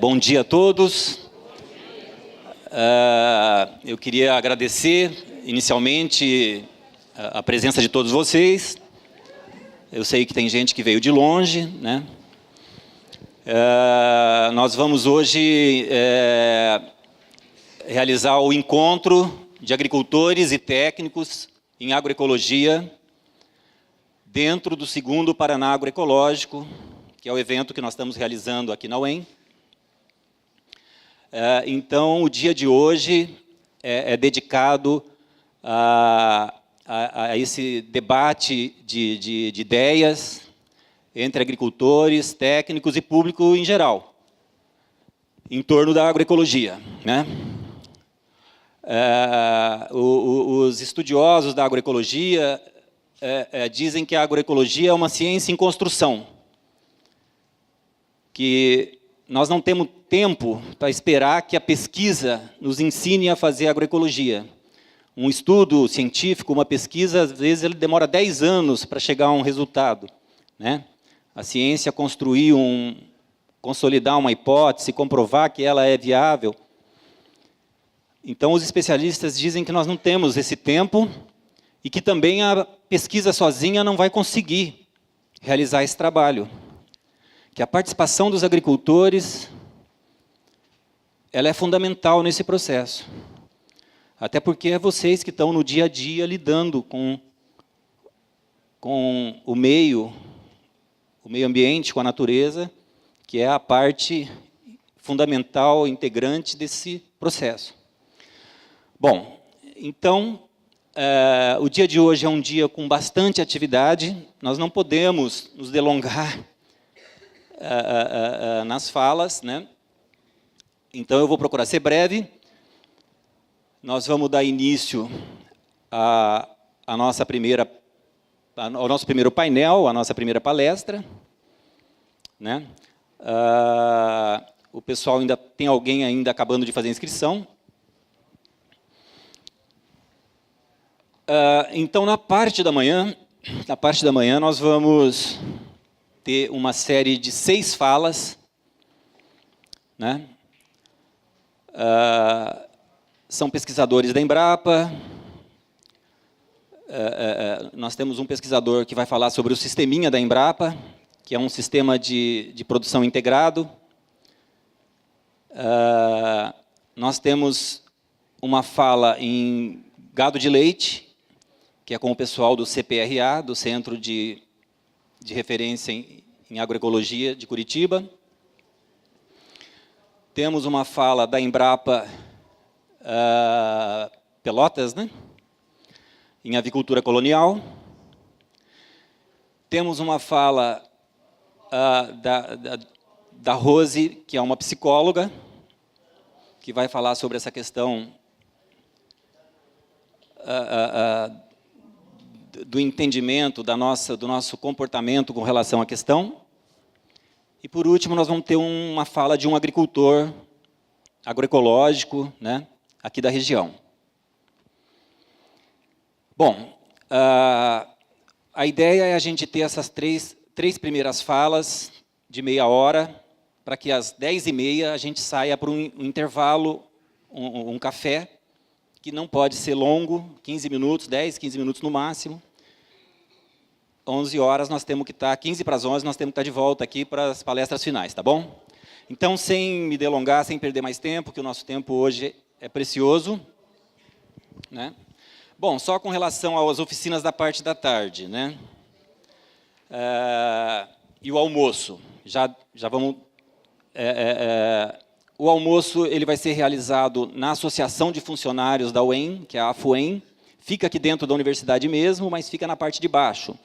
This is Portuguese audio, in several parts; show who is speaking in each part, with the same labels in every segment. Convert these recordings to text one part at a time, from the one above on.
Speaker 1: Bom dia a todos. Eu queria agradecer, inicialmente, a presença de todos vocês. Eu sei que tem gente que veio de longe, né? Nós vamos hoje realizar o encontro de agricultores e técnicos em agroecologia dentro do 2º Paraná Agroecológico, que é o evento que nós estamos realizando aqui na UEM. Então, o dia de hoje é dedicado a esse debate de ideias entre agricultores, técnicos e público em geral, em torno da agroecologia, né? Os estudiosos da agroecologia dizem que a agroecologia é uma ciência em construção, que nós não temos tempo para esperar que a pesquisa nos ensine a fazer agroecologia. Um estudo científico, uma pesquisa, às vezes, ele demora 10 anos para chegar a um resultado, né? A ciência consolidar uma hipótese, comprovar que ela é viável. Então, os especialistas dizem que nós não temos esse tempo e que também a pesquisa sozinha não vai conseguir realizar esse trabalho. Que a participação dos agricultores ela é fundamental nesse processo. Até porque é vocês que estão no dia a dia lidando com o meio ambiente, com a natureza, que é a parte fundamental, integrante desse processo. Bom, então, o dia de hoje é um dia com bastante atividade, nós não podemos nos delongar nas falas, né? Então, eu vou procurar ser breve. Nós vamos dar início ao nosso primeiro painel, a nossa primeira palestra, né? O pessoal ainda tem alguém ainda acabando de fazer a inscrição. Então, na parte da manhã, nós vamos ter uma série de 6 falas, né? São pesquisadores da Embrapa. Nós temos um pesquisador que vai falar sobre o sisteminha da Embrapa, que é um sistema de produção integrado. Nós temos uma fala em gado de leite, que é com o pessoal do CPRA, do Centro de Referência em Agroecologia de Curitiba. Temos uma fala da Embrapa Pelotas, né? Em avicultura colonial. Temos uma fala da Rose, que é uma psicóloga, que vai falar sobre essa questão do entendimento do nosso comportamento com relação à questão. E, por último, nós vamos ter uma fala de um agricultor agroecológico, né, aqui da região. Bom, a ideia é a gente ter essas três primeiras falas de meia hora, para que às 10h30 a gente saia para um intervalo, um café, que não pode ser longo, 15 minutos, 10, 15 minutos no máximo. 11 horas nós temos que estar, 15 para as 11, nós temos que estar de volta aqui para as palestras finais, tá bom? Então, sem me delongar, sem perder mais tempo, que o nosso tempo hoje é precioso, né? Bom, só com relação às oficinas da parte da tarde, né? E o almoço, já vamos... o almoço ele vai ser realizado na Associação de Funcionários da UEM, que é a AFUEM, fica aqui dentro da universidade mesmo, mas fica na parte de baixo.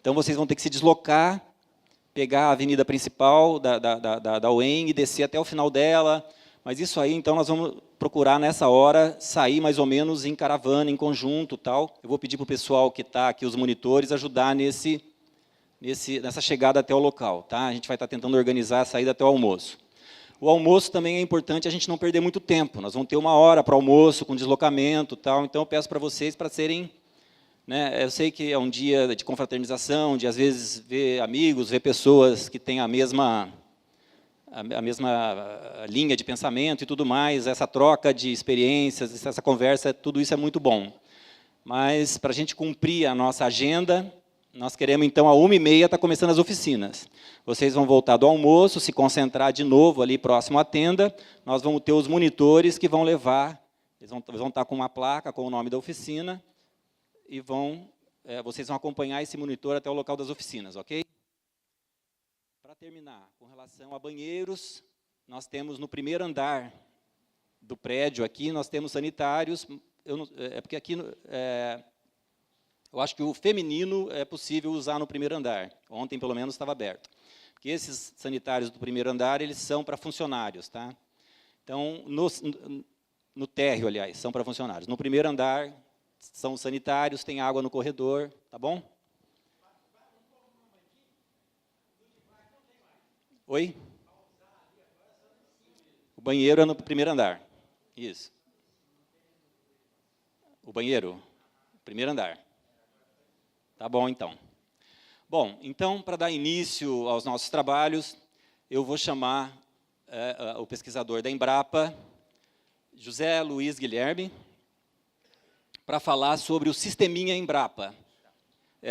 Speaker 1: Então, vocês vão ter que se deslocar, pegar a avenida principal da UEM e descer até o final dela. Mas isso aí, então, nós vamos procurar, nessa hora, sair mais ou menos em caravana, em conjunto, tal. Eu vou pedir para o pessoal que está aqui, os monitores, ajudar nessa chegada até o local, tá? A gente vai estar tentando organizar a saída até o almoço. O almoço também é importante a gente não perder muito tempo. Nós vamos ter 1 hora para o almoço, com deslocamento, tal. Então, eu peço para vocês para serem... né, eu sei que é um dia de confraternização, de, às vezes, ver amigos, ver pessoas que têm a mesma a mesma linha de pensamento e tudo mais, essa troca de experiências, essa conversa, tudo isso é muito bom. Mas, para a gente cumprir a nossa agenda, nós queremos, então, às 13h30, estar começando as oficinas. Vocês vão voltar do almoço, se concentrar de novo ali próximo à tenda, nós vamos ter os monitores que vão levar, eles vão estar com uma placa com o nome da oficina, e vocês vão acompanhar esse monitor até o local das oficinas, ok? Para terminar, com relação a banheiros, nós temos no primeiro andar do prédio aqui, nós temos sanitários, porque aqui, eu acho que o feminino é possível usar no primeiro andar, ontem pelo menos estava aberto, porque esses sanitários do primeiro andar, eles são para funcionários, tá? Então, no térreo, aliás, são para funcionários, no primeiro andar são sanitários, tem água no corredor, tá bom? Oi? O banheiro é no primeiro andar. Isso. O banheiro? Primeiro andar. Tá bom, então. Bom, então, para dar início aos nossos trabalhos, eu vou chamar o pesquisador da Embrapa, José Luiz Guilherme, para falar sobre o sisteminha Embrapa.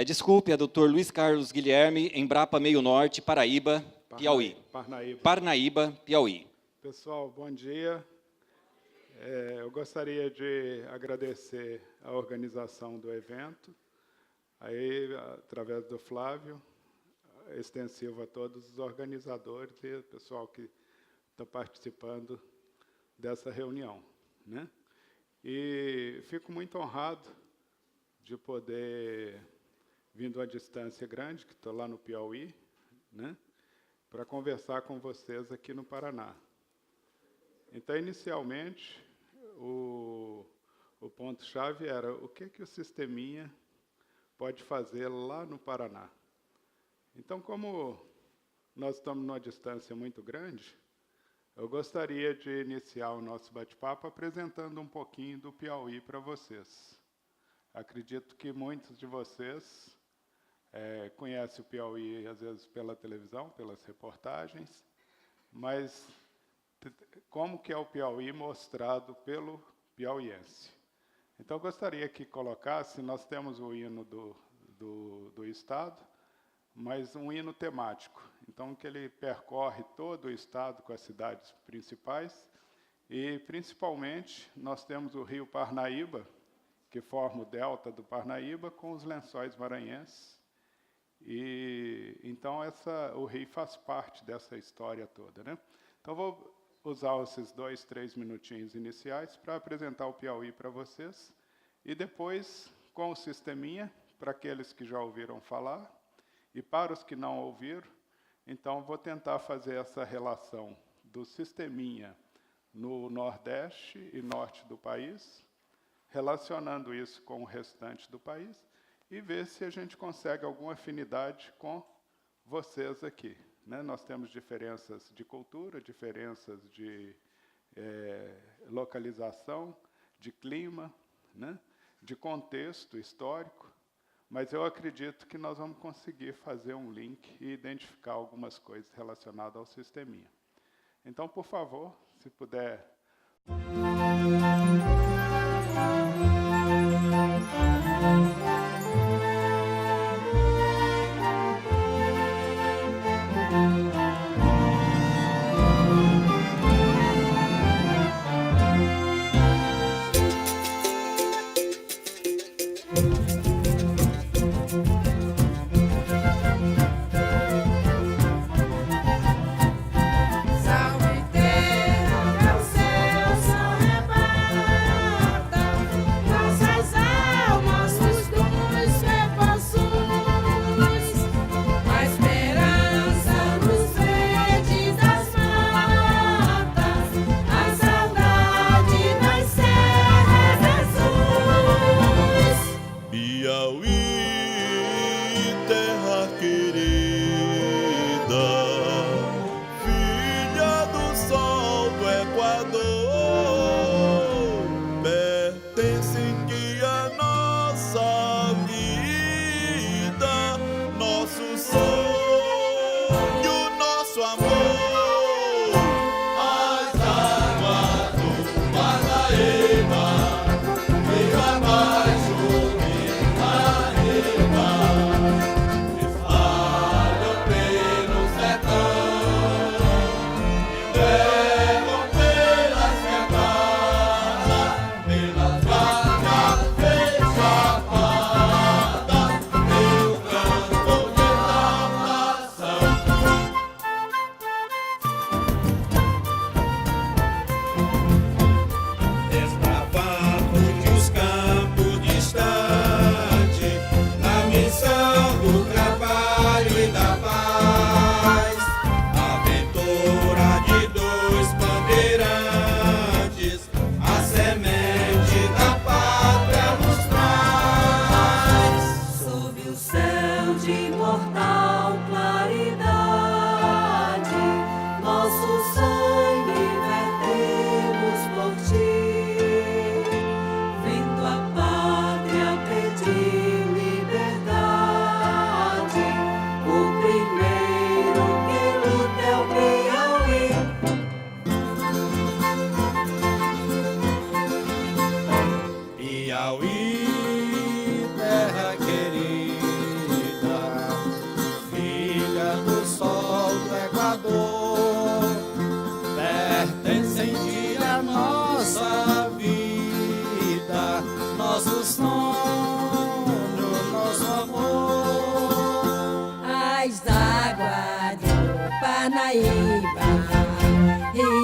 Speaker 1: Desculpe, é Dr. Luiz Carlos Guilherme, Embrapa Meio Norte, Paraíba, Piauí. Parnaíba, Piauí.
Speaker 2: Pessoal, bom dia. Eu gostaria de agradecer a organização do evento, aí, através do Flávio, extensivo a todos os organizadores e o pessoal que está participando dessa reunião, né? E fico muito honrado de poder, vindo a distância grande, que estou lá no Piauí, né, para conversar com vocês aqui no Paraná. Então, inicialmente, o ponto-chave era o que o sisteminha pode fazer lá no Paraná. Então, como nós estamos numa distância muito grande, eu gostaria de iniciar o nosso bate-papo apresentando um pouquinho do Piauí para vocês. Acredito que muitos de vocês conhecem o Piauí, às vezes, pela televisão, pelas reportagens, mas como que é o Piauí mostrado pelo piauiense. Então, eu gostaria que colocasse, nós temos o hino do Estado, mas um hino temático. Então, que ele percorre todo o Estado com as cidades principais e, principalmente, nós temos o rio Parnaíba, que forma o delta do Parnaíba, com os lençóis maranhenses. E, então, o rio faz parte dessa história toda, né? Então, vou usar esses 2, 3 minutinhos iniciais para apresentar o Piauí para vocês, e depois, com o sisteminha, para aqueles que já ouviram falar, e para os que não ouviram, então, vou tentar fazer essa relação do sisteminha no Nordeste e Norte do país, relacionando isso com o restante do país, e ver se a gente consegue alguma afinidade com vocês aqui, né? Nós temos diferenças de cultura, diferenças de localização, de clima, né? De contexto histórico, mas eu acredito que nós vamos conseguir fazer um link e identificar algumas coisas relacionadas ao sisteminha. Então, por favor, se puder...
Speaker 3: Nossas almas nos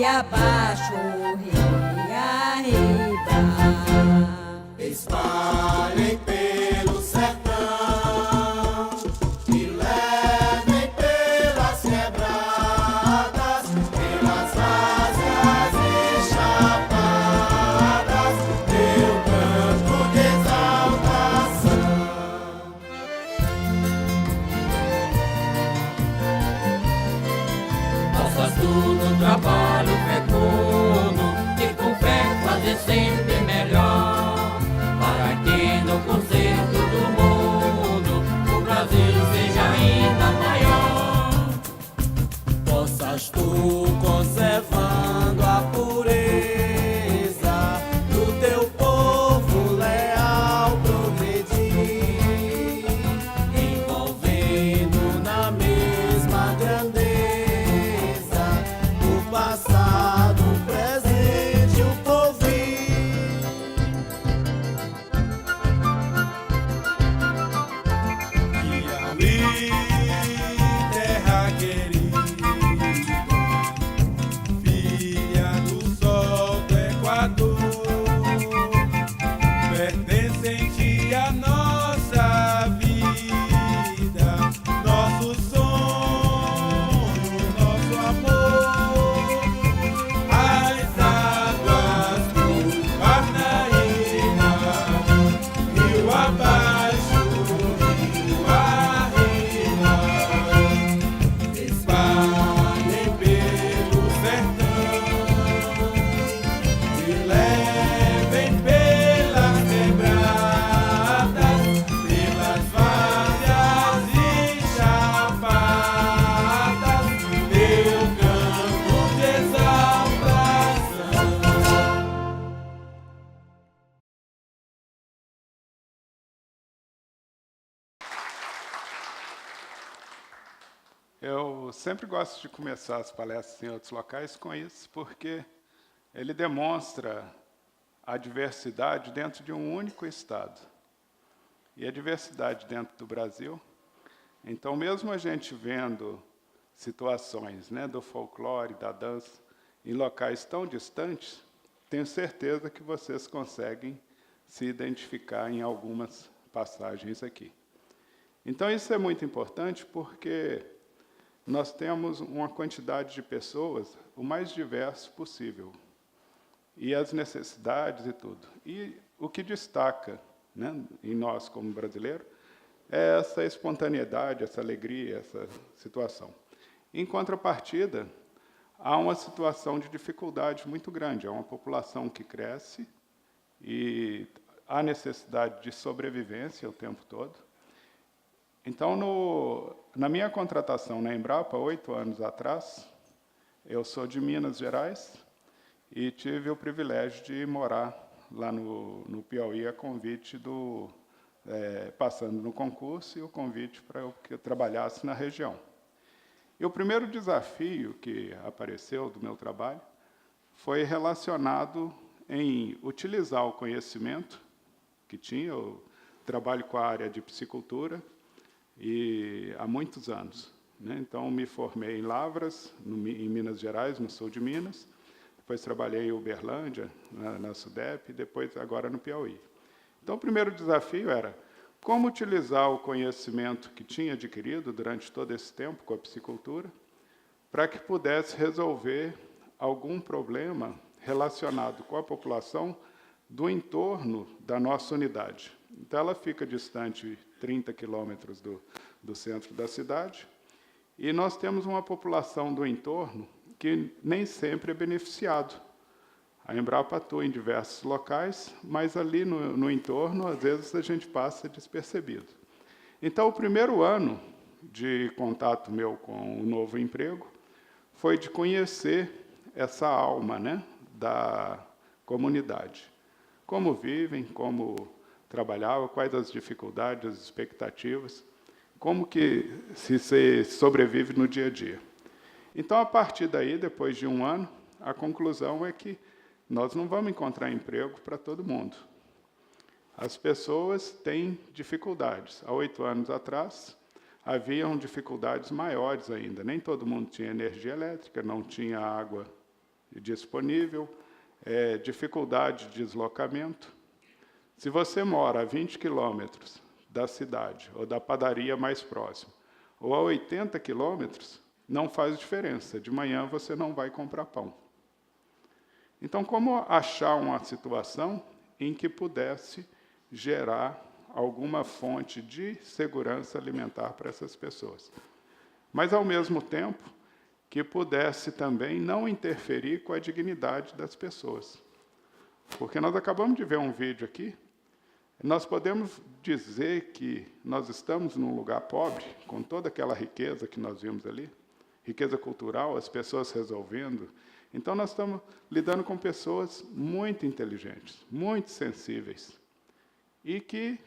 Speaker 3: Abaixo, ria, arriba.
Speaker 4: Espalhem pelo sertão e levem pelas quebradas, pelas várzeas e chapadas, meu canto de exaltação.
Speaker 5: Nós faz tudo um trabalho fecundo e com fé fazer sempre melhor, para que no concerto do mundo o Brasil seja ainda maior.
Speaker 4: Possas tu, conservando a pureza do teu povo leal, progredir, envolvendo na mesma grandeza o passado, o presente e o porvir. Piauí, terra querida, filha do sol do Equador, pertencente à nossa vida, nosso sonho, nosso amor. As águas do Parnaíba, rio abaixo, rio arriba, espalhem pelo sertão e levem pelas quebradas, pelas várzeas e chapadas, meu canto de exaltação.
Speaker 2: Eu sempre gosto de começar as palestras em outros locais com isso, porque ele demonstra a diversidade dentro de um único estado. E a diversidade dentro do Brasil. Então, mesmo a gente vendo situações, né, do folclore, da dança, em locais tão distantes, tenho certeza que vocês conseguem se identificar em algumas passagens aqui. Então, isso é muito importante porque nós temos uma quantidade de pessoas o mais diverso possível, e as necessidades e tudo. E o que destaca, né, em nós, como brasileiros, é essa espontaneidade, essa alegria, essa situação. Em contrapartida, há uma situação de dificuldade muito grande. Há uma população que cresce e há necessidade de sobrevivência o tempo todo. Então, na minha contratação na Embrapa, 8 anos atrás, eu sou de Minas Gerais e tive o privilégio de morar lá no Piauí a convite passando no concurso e o convite para que eu trabalhasse na região. E o primeiro desafio que apareceu do meu trabalho foi relacionado em utilizar o conhecimento que tinha. Eu trabalho com a área de piscicultura há muitos anos, né? Então, me formei em Lavras, em Minas Gerais, no sul de Minas. Depois trabalhei em Uberlândia, na SUDEP, e depois agora no Piauí. Então, o primeiro desafio era como utilizar o conhecimento que tinha adquirido durante todo esse tempo com a piscicultura para que pudesse resolver algum problema relacionado com a população do entorno da nossa unidade. Então, ela fica distante 30 quilômetros do centro da cidade, e nós temos uma população do entorno que nem sempre é beneficiado. A Embrapa atua em diversos locais, mas ali no entorno, às vezes, a gente passa despercebido. Então, o primeiro ano de contato meu com o novo emprego foi de conhecer essa alma, né, da comunidade. Como vivem, como trabalhavam, quais as dificuldades, as expectativas, como que se sobrevive no dia a dia. Então, a partir daí, depois de um ano, a conclusão é que nós não vamos encontrar emprego para todo mundo. As pessoas têm dificuldades. Há 8 anos atrás, haviam dificuldades maiores ainda. Nem todo mundo tinha energia elétrica, não tinha água disponível, dificuldade de deslocamento. Se você mora a 20 quilômetros da cidade, ou da padaria mais próxima, ou a 80 quilômetros, não faz diferença. De manhã você não vai comprar pão. Então, como achar uma situação em que pudesse gerar alguma fonte de segurança alimentar para essas pessoas, mas, ao mesmo tempo, que pudesse também não interferir com a dignidade das pessoas? Porque nós acabamos de ver um vídeo aqui, nós podemos dizer que nós estamos num lugar pobre, com toda aquela riqueza que nós vimos ali, riqueza cultural, as pessoas resolvendo. Então, nós estamos lidando com pessoas muito inteligentes, muito sensíveis, e que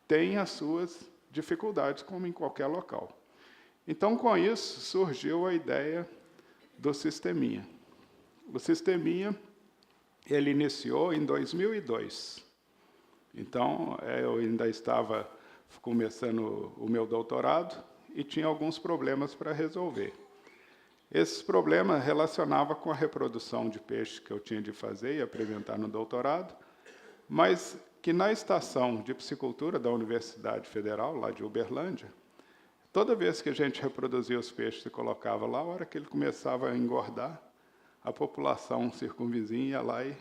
Speaker 2: têm as suas dificuldades, como em qualquer local. Então, com isso, surgiu a ideia do Sisteminha. O Sisteminha, ele iniciou em 2002. Então, eu ainda estava começando o meu doutorado e tinha alguns problemas para resolver. Esses problemas relacionavam com a reprodução de peixe que eu tinha de fazer e apresentar no doutorado, mas que na estação de piscicultura da Universidade Federal, lá de Uberlândia, toda vez que a gente reproduzia os peixes e colocava lá, a hora que ele começava a engordar, a população circunvizinha ia lá e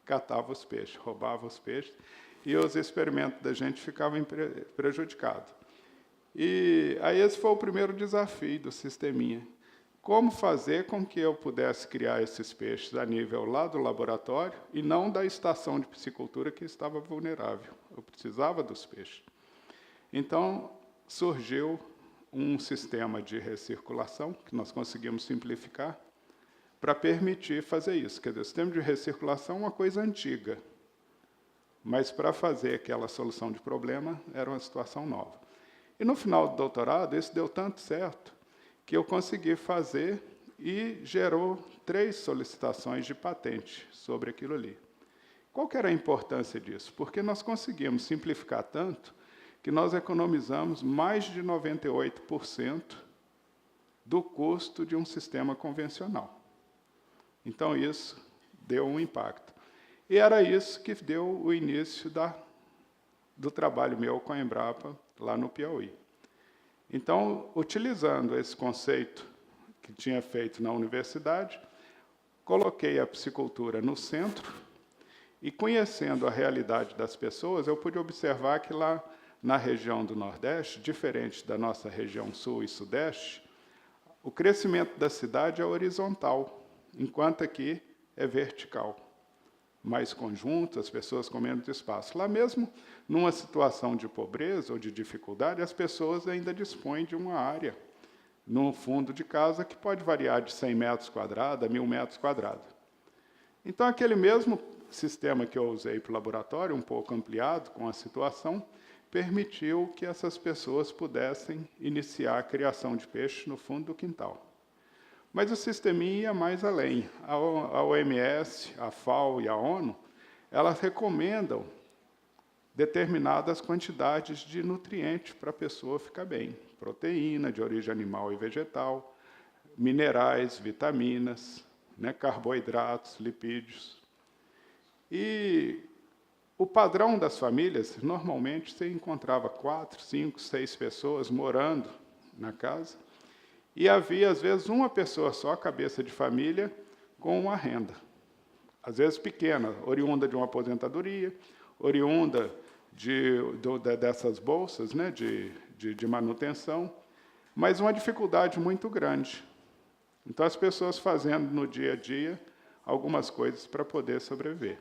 Speaker 2: catava os peixes, roubava os peixes, e os experimentos da gente ficavam prejudicados. E aí esse foi o primeiro desafio do Sisteminha. Como fazer com que eu pudesse criar esses peixes a nível lá do laboratório e não da estação de piscicultura, que estava vulnerável. Eu precisava dos peixes. Então, surgiu um sistema de recirculação, que nós conseguimos simplificar, para permitir fazer isso. Quer dizer, o sistema de recirculação é uma coisa antiga, mas para fazer aquela solução de problema era uma situação nova. E no final do doutorado, isso deu tanto certo que eu consegui fazer e gerou 3 solicitações de patente sobre aquilo ali. Qual que era a importância disso? Porque nós conseguimos simplificar tanto que nós economizamos mais de 98% do custo de um sistema convencional. Então, isso deu um impacto. E era isso que deu o início do trabalho meu com a Embrapa, lá no Piauí. Então, utilizando esse conceito que tinha feito na universidade, coloquei a piscicultura no centro e, conhecendo a realidade das pessoas, eu pude observar que lá na região do Nordeste, diferente da nossa região Sul e Sudeste, o crescimento da cidade é horizontal, enquanto aqui é vertical. Mais conjunto, as pessoas com menos espaço. Lá mesmo, numa situação de pobreza ou de dificuldade, as pessoas ainda dispõem de uma área no fundo de casa que pode variar de 100 metros quadrados a 1.000 metros quadrados. Então, aquele mesmo sistema que eu usei para o laboratório, um pouco ampliado com a situação, permitiu que essas pessoas pudessem iniciar a criação de peixe no fundo do quintal. Mas o sisteminha ia mais além. A OMS, a FAO e a ONU, elas recomendam determinadas quantidades de nutrientes para a pessoa ficar bem. Proteína de origem animal e vegetal, minerais, vitaminas, né, carboidratos, lipídios. E o padrão das famílias, normalmente, você encontrava 4, 5, 6 pessoas morando na casa, e havia, às vezes, uma pessoa só, cabeça de família, com uma renda. Às vezes pequena, oriunda de uma aposentadoria, oriunda dessas bolsas, né, de manutenção, mas uma dificuldade muito grande. Então, as pessoas fazendo no dia a dia algumas coisas para poder sobreviver.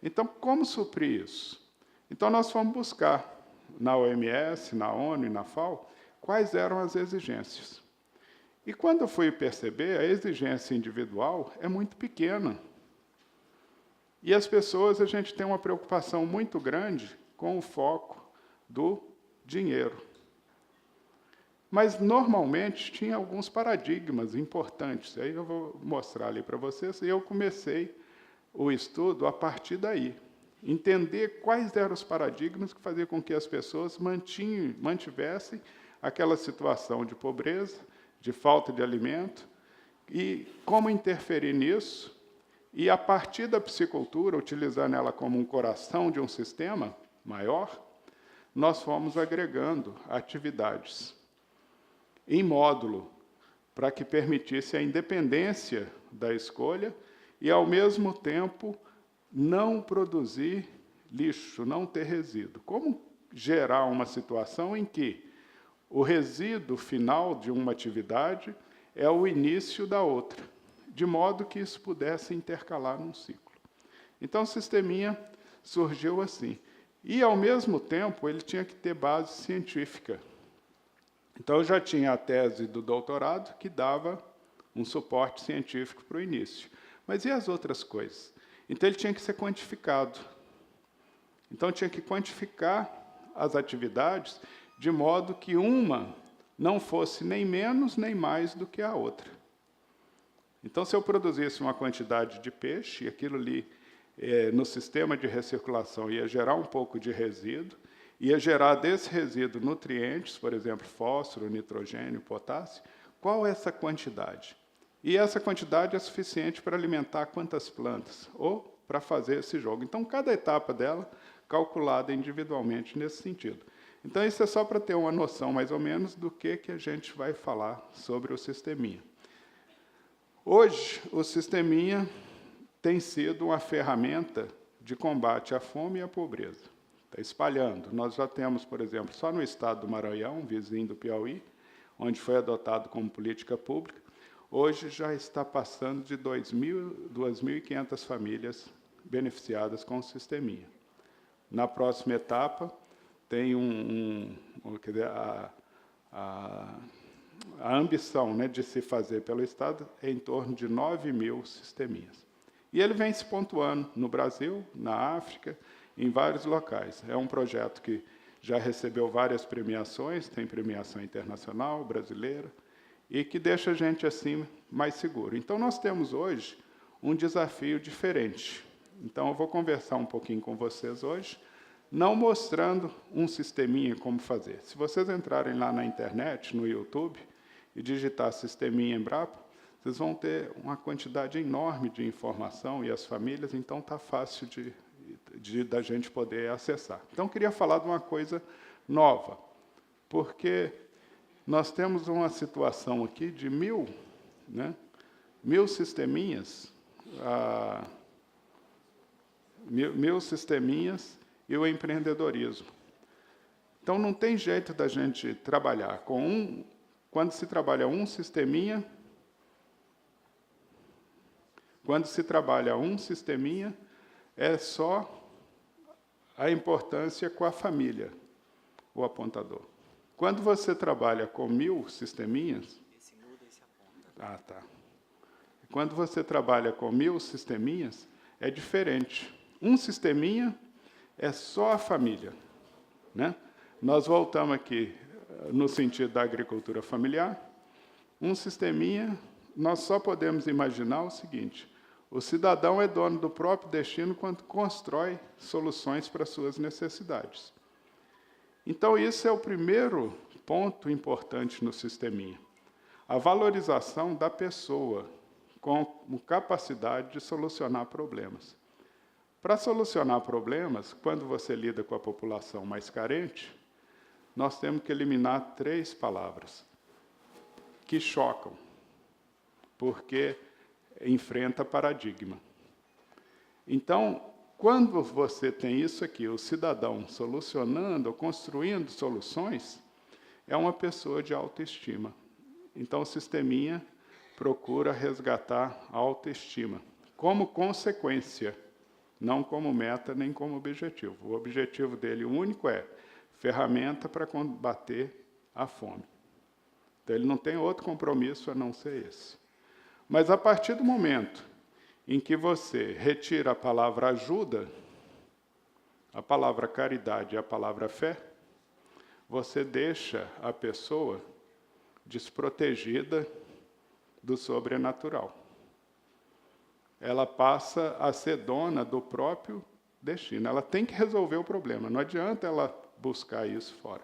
Speaker 2: Então, como suprir isso? Então, nós fomos buscar na OMS, na ONU e na FAO quais eram as exigências. E quando eu fui perceber, a exigência individual é muito pequena. E as pessoas, a gente tem uma preocupação muito grande com o foco do dinheiro. Mas, normalmente, tinha alguns paradigmas importantes. Aí eu vou mostrar ali para vocês. E eu comecei o estudo a partir daí. Entender quais eram os paradigmas que faziam com que as pessoas mantivessem aquela situação de pobreza, de falta de alimento, e como interferir nisso, e, a partir da psicultura, utilizando ela como um coração de um sistema maior, nós fomos agregando atividades em módulo, para que permitisse a independência da escolha e, ao mesmo tempo, não produzir lixo, não ter resíduo. Como gerar uma situação em que o resíduo final de uma atividade é o início da outra, de modo que isso pudesse intercalar num ciclo. Então, o sisteminha surgiu assim. E, ao mesmo tempo, ele tinha que ter base científica. Então, eu já tinha a tese do doutorado, que dava um suporte científico para o início. Mas e as outras coisas? Então, ele tinha que ser quantificado. Então, tinha que quantificar as atividades de modo que uma não fosse nem menos nem mais do que a outra. Então, se eu produzisse uma quantidade de peixe, e aquilo ali, no sistema de recirculação, ia gerar um pouco de resíduo, ia gerar desse resíduo nutrientes, por exemplo, fósforo, nitrogênio, potássio, qual é essa quantidade? E essa quantidade é suficiente para alimentar quantas plantas, ou para fazer esse jogo. Então, cada etapa dela calculada individualmente nesse sentido. Então, isso é só para ter uma noção, mais ou menos, do que a gente vai falar sobre o sisteminha. Hoje, o sisteminha tem sido uma ferramenta de combate à fome e à pobreza. Está espalhando. Nós já temos, por exemplo, só no estado do Maranhão, vizinho do Piauí, onde foi adotado como política pública, hoje já está passando de 2.500 famílias beneficiadas com o sisteminha. Na próxima etapa, tem a ambição, né, de se fazer pelo Estado é em torno de 9.000 sisteminhas. E ele vem se pontuando no Brasil, na África, em vários locais. É um projeto que já recebeu várias premiações, tem premiação internacional, brasileira, e que deixa a gente, assim, mais seguro. Então, nós temos hoje um desafio diferente. Então, eu vou conversar um pouquinho com vocês hoje, não mostrando um sisteminha como fazer. Se vocês entrarem lá na internet, no YouTube, e digitar sisteminha Embrapa, vocês vão ter uma quantidade enorme de informação, e as famílias, então está fácil da gente poder acessar. Então, eu queria falar de uma coisa nova, porque nós temos uma situação aqui de 1.000 sisteminhas, 1.000 sisteminhas e o empreendedorismo. Então, não tem jeito da gente trabalhar com quando se trabalha um sisteminha, é só a importância com a família, o apontador. Quando você trabalha com 1.000 sisteminhas... Esse muda e se aponta. Ah, tá. Quando você trabalha com 1.000 sisteminhas, é diferente. Um sisteminha é só a família, né? Nós voltamos aqui no sentido da agricultura familiar. Um sisteminha, nós só podemos imaginar o seguinte: o cidadão é dono do próprio destino quando constrói soluções para suas necessidades. Então, isso é o primeiro ponto importante no sisteminha. A valorização da pessoa com capacidade de solucionar problemas. Para solucionar problemas, quando você lida com a população mais carente, nós temos que eliminar 3 palavras que chocam, porque enfrenta paradigma. Então, quando você tem isso aqui, o cidadão solucionando, construindo soluções, é uma pessoa de autoestima. Então, o sisteminha procura resgatar a autoestima, como consequência, não como meta, nem como objetivo. O objetivo dele, o único, é ferramenta para combater a fome. Então, ele não tem outro compromisso a não ser esse. Mas, a partir do momento em que você retira a palavra ajuda, a palavra caridade e a palavra fé, você deixa a pessoa desprotegida do sobrenatural. Ela passa a ser dona do próprio destino. Ela tem que resolver o problema, não adianta ela buscar isso fora.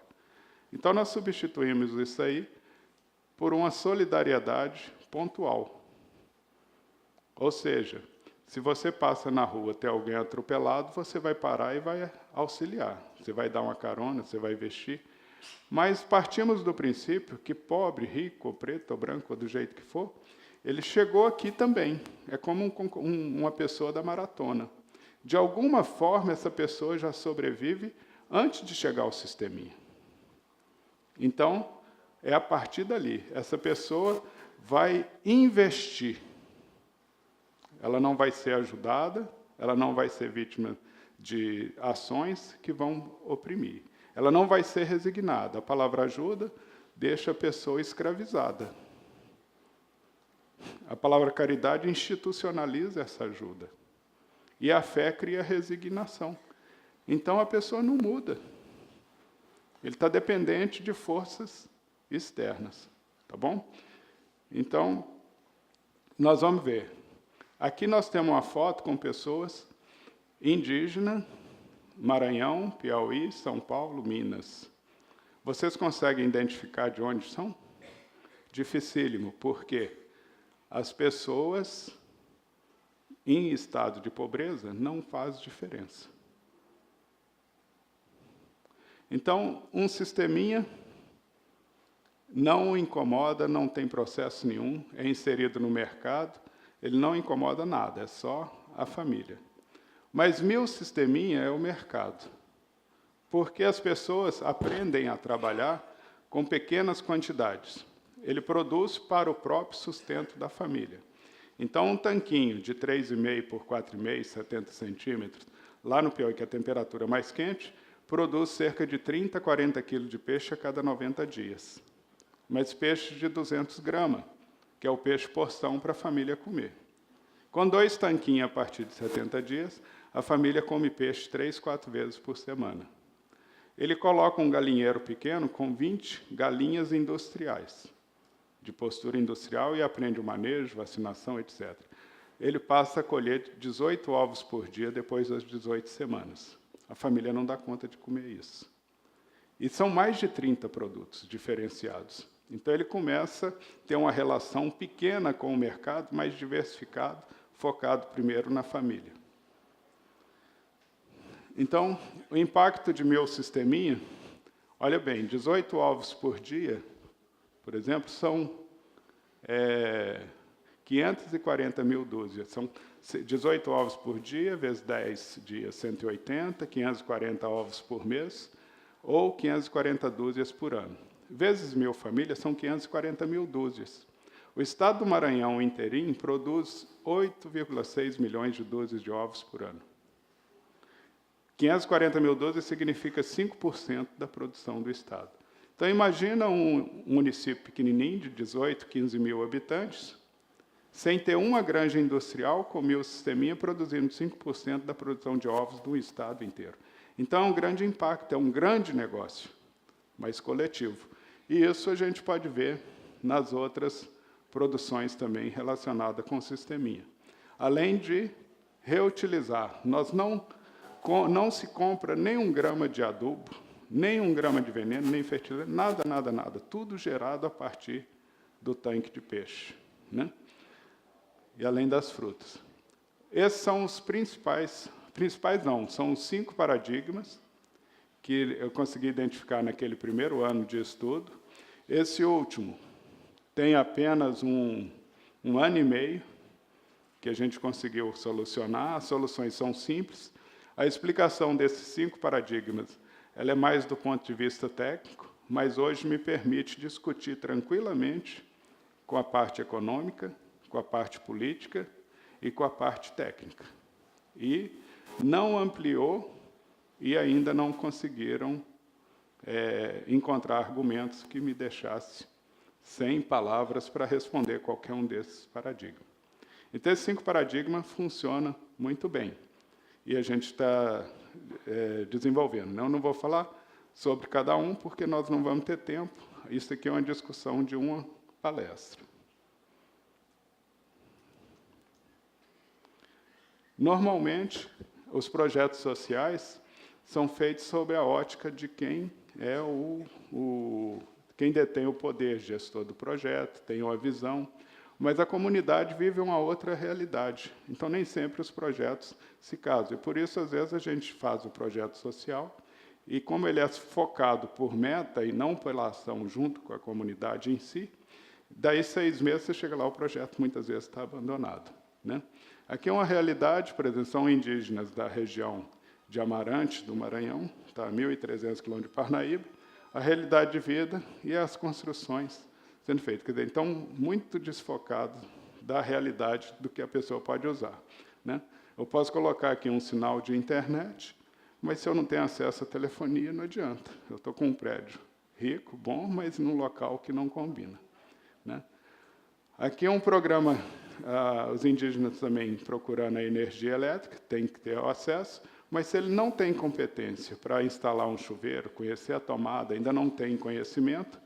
Speaker 2: Então, nós substituímos isso aí por uma solidariedade pontual. Ou seja, se você passa na rua, tem alguém atropelado, você vai parar e vai auxiliar. Você vai dar uma carona, você vai vestir. Mas partimos do princípio que pobre, rico, ou preto, ou branco, ou do jeito que for, ele chegou aqui também. É como uma pessoa da maratona. De alguma forma, essa pessoa já sobrevive antes de chegar ao sisteminha. Então, é a partir dali. Essa pessoa vai investir. Ela não vai ser ajudada, ela não vai ser vítima de ações que vão oprimir. Ela não vai ser resignada. A palavra ajuda deixa a pessoa escravizada. A palavra caridade institucionaliza essa ajuda. E a fé cria resignação. Então, a pessoa não muda. Ele está dependente de forças externas. Tá bom? Então, nós vamos ver. Aqui nós temos uma foto com pessoas indígenas, Maranhão, Piauí, São Paulo, Minas. Vocês conseguem identificar de onde são? Dificílimo, porque as pessoas em estado de pobreza não faz diferença. Então, um sisteminha não o incomoda, não tem processo nenhum, é inserido no mercado, ele não incomoda nada, é só a família. Mas 1000 sisteminha é o mercado, porque as pessoas aprendem a trabalhar com pequenas quantidades. Ele produz para o próprio sustento da família. Então, um tanquinho de 3,5 por 4,5, 70 centímetros, lá no Piauí, que é a temperatura mais quente, produz cerca de 30 a 40 quilos de peixe a cada 90 dias. Mas peixe de 200 gramas, que é o peixe porção para a família comer. Com 2 tanquinhos a partir de 70 dias, a família come peixe 3, 4 vezes por semana. Ele coloca um galinheiro pequeno com 20 galinhas industriais, de postura industrial, e aprende o manejo, vacinação, etc. Ele passa a colher 18 ovos por dia depois das 18 semanas. A família não dá conta de comer isso. E são mais de 30 produtos diferenciados. Então, ele começa a ter uma relação pequena com o mercado, mais diversificado, focado primeiro na família. Então, o impacto de 1000 sisteminha, olha bem, 18 ovos por dia, por exemplo, são 540 mil dúzias. São 18 ovos por dia, vezes 10 dias, 180, 540 ovos por mês, ou 540 dúzias por ano. Vezes 1000 famílias, são 540 mil dúzias. O estado do Maranhão inteirinho produz 8,6 milhões de dúzias de ovos por ano. 540 mil dúzias significa 5% da produção do estado. Então, imagina um município pequenininho, de 18, 15 mil habitantes, sem ter uma granja industrial, com 1000 sisteminha, produzindo 5% da produção de ovos do estado inteiro. Então, é um grande impacto, é um grande negócio. mais coletivo. E isso a gente pode ver nas outras produções também relacionadas com o sisteminha. Além de reutilizar, não se compra nem 1 grama de adubo, nem 1 grama de veneno, nem fertilizante, nada, nada, nada. Tudo gerado a partir do tanque de peixe, né? E além das frutas. Esses são os principais não, são os 5 paradigmas que eu consegui identificar naquele primeiro ano de estudo. Esse último tem apenas um ano e meio que a gente conseguiu solucionar. As soluções são simples. A explicação desses 5 paradigmas ela é mais do ponto de vista técnico, mas hoje me permite discutir tranquilamente com a parte econômica, com a parte política e com a parte técnica. E não ampliou e ainda não conseguiram encontrar argumentos que me deixassem sem palavras para responder qualquer um desses paradigmas. Então, esses 5 paradigmas funcionam muito bem. E a gente está desenvolvendo. Eu não vou falar sobre cada um, porque nós não vamos ter tempo. Isso aqui é uma discussão de uma palestra. Normalmente, os projetos sociais são feitos sob a ótica de quem é quem detém o poder gestor do projeto, tem uma visão, mas a comunidade vive uma outra realidade. Então, nem sempre os projetos se casam. E, por isso, às vezes, a gente faz o projeto social e, como ele é focado por meta e não pela ação junto com a comunidade em si, daí 6 meses você chega lá, o projeto muitas vezes está abandonado, né? Aqui é uma realidade, por exemplo, são indígenas da região de Amarante, do Maranhão, está a 1.300 quilômetros de Parnaíba, a realidade de vida e as construções sendo feitas. Quer dizer, então, muito desfocado da realidade do que a pessoa pode usar, né? Eu posso colocar aqui um sinal de internet, mas se eu não tenho acesso à telefonia, não adianta. Eu estou com um prédio rico, bom, mas num local que não combina, né? Aqui é um programa, os indígenas também procurando a energia elétrica, tem que ter acesso, mas se ele não tem competência para instalar um chuveiro, conhecer a tomada, ainda não tem conhecimento,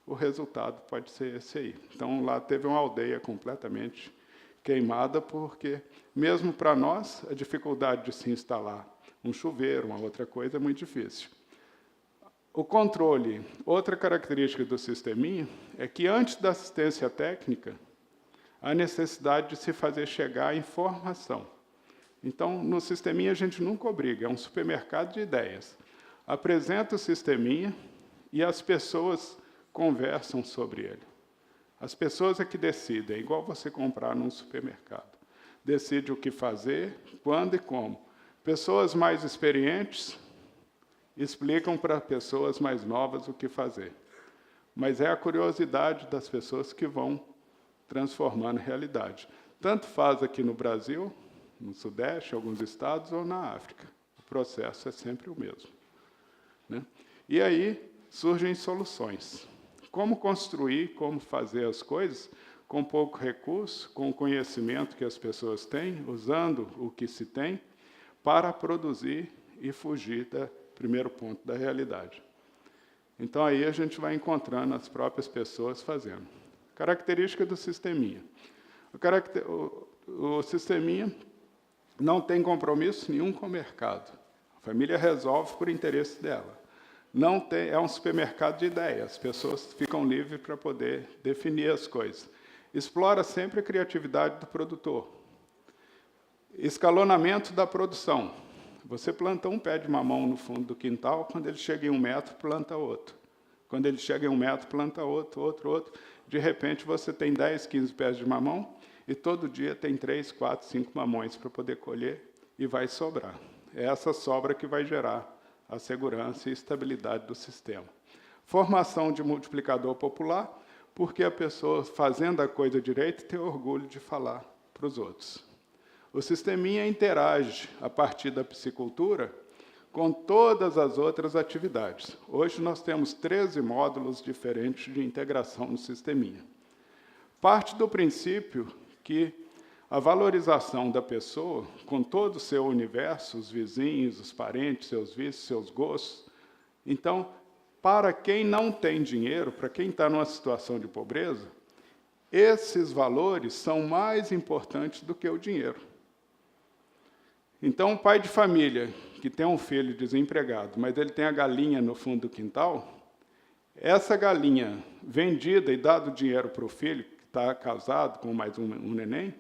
Speaker 2: o resultado pode ser esse aí. Então, lá teve uma aldeia completamente queimada, porque, mesmo para nós, a dificuldade de se instalar um chuveiro, uma outra coisa, é muito difícil. O controle, outra característica do sisteminha, é que, antes da assistência técnica, há necessidade de se fazer chegar a informação. Então, no sisteminha, a gente nunca obriga, é um supermercado de ideias. Apresenta o sisteminha e as pessoas conversam sobre ele. As pessoas é que decidem, é igual você comprar num supermercado. Decide o que fazer, quando e como. Pessoas mais experientes explicam para pessoas mais novas o que fazer. Mas é a curiosidade das pessoas que vão transformando em realidade. Tanto faz aqui no Brasil, no Sudeste, alguns estados, ou na África. O processo é sempre o mesmo, né? E aí surgem soluções. Como construir, como fazer as coisas com pouco recurso, com o conhecimento que as pessoas têm, usando o que se tem, para produzir e fugir do primeiro ponto da realidade. Então, aí a gente vai encontrando as próprias pessoas fazendo. Característica do sisteminha. O sisteminha não tem compromisso nenhum com o mercado. A família resolve por interesse dela. Não tem, é um supermercado de ideias. As pessoas ficam livres para poder definir as coisas. Explora sempre a criatividade do produtor. Escalonamento da produção. Você planta um pé de mamão no fundo do quintal, quando ele chega em 1 metro, planta outro. Quando ele chega em 1 metro, planta outro. De repente, você tem 10, 15 pés de mamão, e todo dia tem 3, 4, 5 mamões para poder colher, e vai sobrar. É essa sobra que vai gerar a segurança e estabilidade do sistema. Formação de multiplicador popular, porque a pessoa, fazendo a coisa direito, tem orgulho de falar para os outros. O sisteminha interage, a partir da piscicultura, com todas as outras atividades. Hoje nós temos 13 módulos diferentes de integração no sisteminha. Parte do princípio que a valorização da pessoa, com todo o seu universo, os vizinhos, os parentes, seus vícios, seus gostos, então, para quem não tem dinheiro, para quem está numa situação de pobreza, esses valores são mais importantes do que o dinheiro. Então, um pai de família que tem um filho desempregado, mas ele tem a galinha no fundo do quintal, essa galinha vendida e dado dinheiro para o filho, que está casado com mais um neném,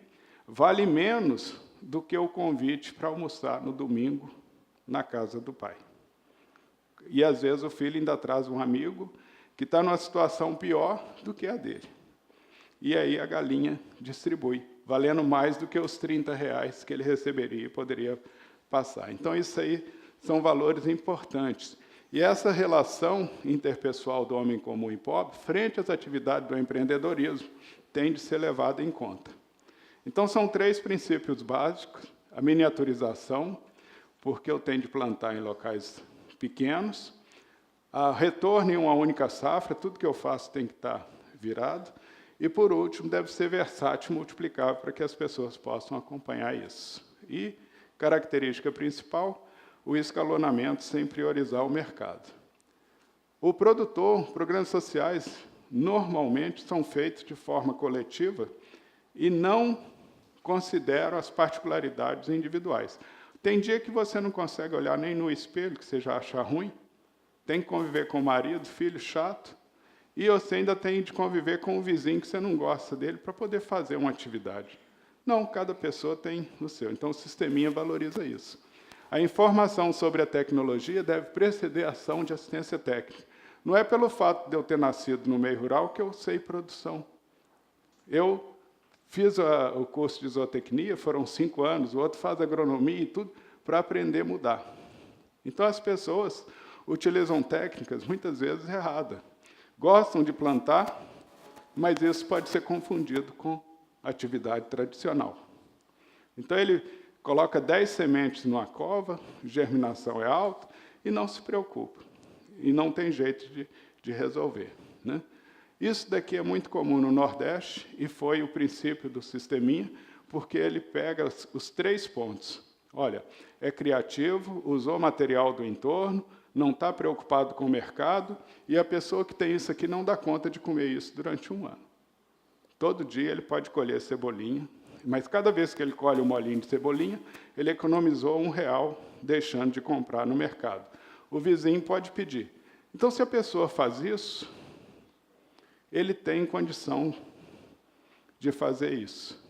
Speaker 2: vale menos do que o convite para almoçar no domingo na casa do pai. E, às vezes, o filho ainda traz um amigo que está numa situação pior do que a dele. E aí a galinha distribui, valendo mais do que os R$30 que ele receberia e poderia passar. Então, isso aí são valores importantes. E essa relação interpessoal do homem comum e pobre, frente às atividades do empreendedorismo, tem de ser levada em conta. Então, são 3 princípios básicos: a miniaturização, porque eu tenho de plantar em locais pequenos, a retorno em uma única safra, tudo que eu faço tem que estar virado, e, por último, deve ser versátil e multiplicável para que as pessoas possam acompanhar isso. E, característica principal, o escalonamento sem priorizar o mercado. O produtor, programas sociais, normalmente são feitos de forma coletiva e não consideram as particularidades individuais. Tem dia que você não consegue olhar nem no espelho, que você já acha ruim, tem que conviver com o marido, filho chato, e você ainda tem de conviver com o vizinho que você não gosta dele para poder fazer uma atividade. Não, cada pessoa tem o seu. Então, o sisteminha valoriza isso. A informação sobre a tecnologia deve preceder a ação de assistência técnica. Não é pelo fato de eu ter nascido no meio rural que eu sei produção. Eu fiz o curso de zootecnia, foram 5 anos, o outro faz agronomia e tudo, para aprender a mudar. Então, as pessoas utilizam técnicas, muitas vezes, erradas. Gostam de plantar, mas isso pode ser confundido com atividade tradicional. Então, ele coloca 10 sementes numa cova, germinação é alta, e não se preocupa. E não tem jeito de resolver, né? Isso daqui é muito comum no Nordeste, e foi o princípio do sisteminha, porque ele pega os 3 pontos. Olha, é criativo, usou material do entorno, não está preocupado com o mercado, e a pessoa que tem isso aqui não dá conta de comer isso durante 1 ano. Todo dia ele pode colher cebolinha, mas cada vez que ele colhe um molinho de cebolinha, ele economizou R$1, deixando de comprar no mercado. O vizinho pode pedir. Então, se a pessoa faz isso, ele tem condição de fazer isso.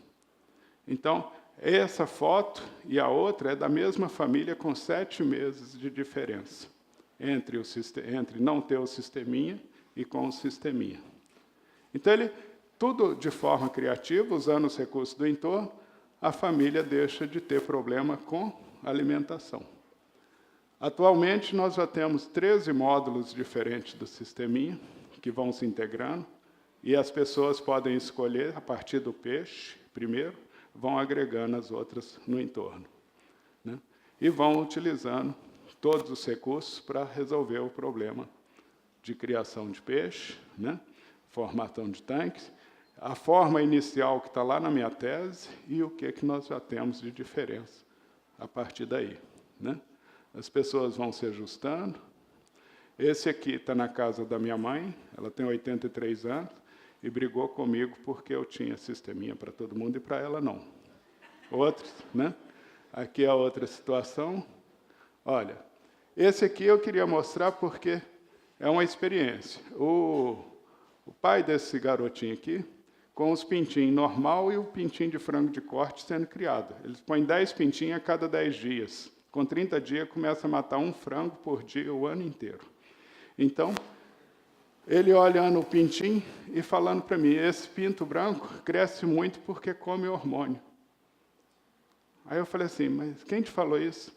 Speaker 2: Então, essa foto e a outra é da mesma família com 7 meses de diferença entre não ter o sisteminha e com o sisteminha. Então, tudo de forma criativa, usando os recursos do entorno, a família deixa de ter problema com alimentação. Atualmente, nós já temos 13 módulos diferentes do sisteminha, que vão se integrando, e as pessoas podem escolher, a partir do peixe, primeiro, vão agregando as outras no entorno, né? E vão utilizando todos os recursos para resolver o problema de criação de peixe, né? Formação de tanques, a forma inicial que está lá na minha tese e o que nós já temos de diferença a partir daí, né? As pessoas vão se ajustando. Esse aqui está na casa da minha mãe, ela tem 83 anos, e brigou comigo porque eu tinha sisteminha para todo mundo e para ela não. Outros, né? Aqui é a outra situação. Olha, esse aqui eu queria mostrar porque é uma experiência. O pai desse garotinho aqui, com os pintinhos normal e o pintinho de frango de corte sendo criado. Eles põem 10 pintinhos a cada 10 dias. Com 30 dias, começa a matar 1 frango por dia o ano inteiro. Então, ele olhando o pintinho e falando para mim, esse pinto branco cresce muito porque come hormônio. Aí eu falei assim, mas quem te falou isso?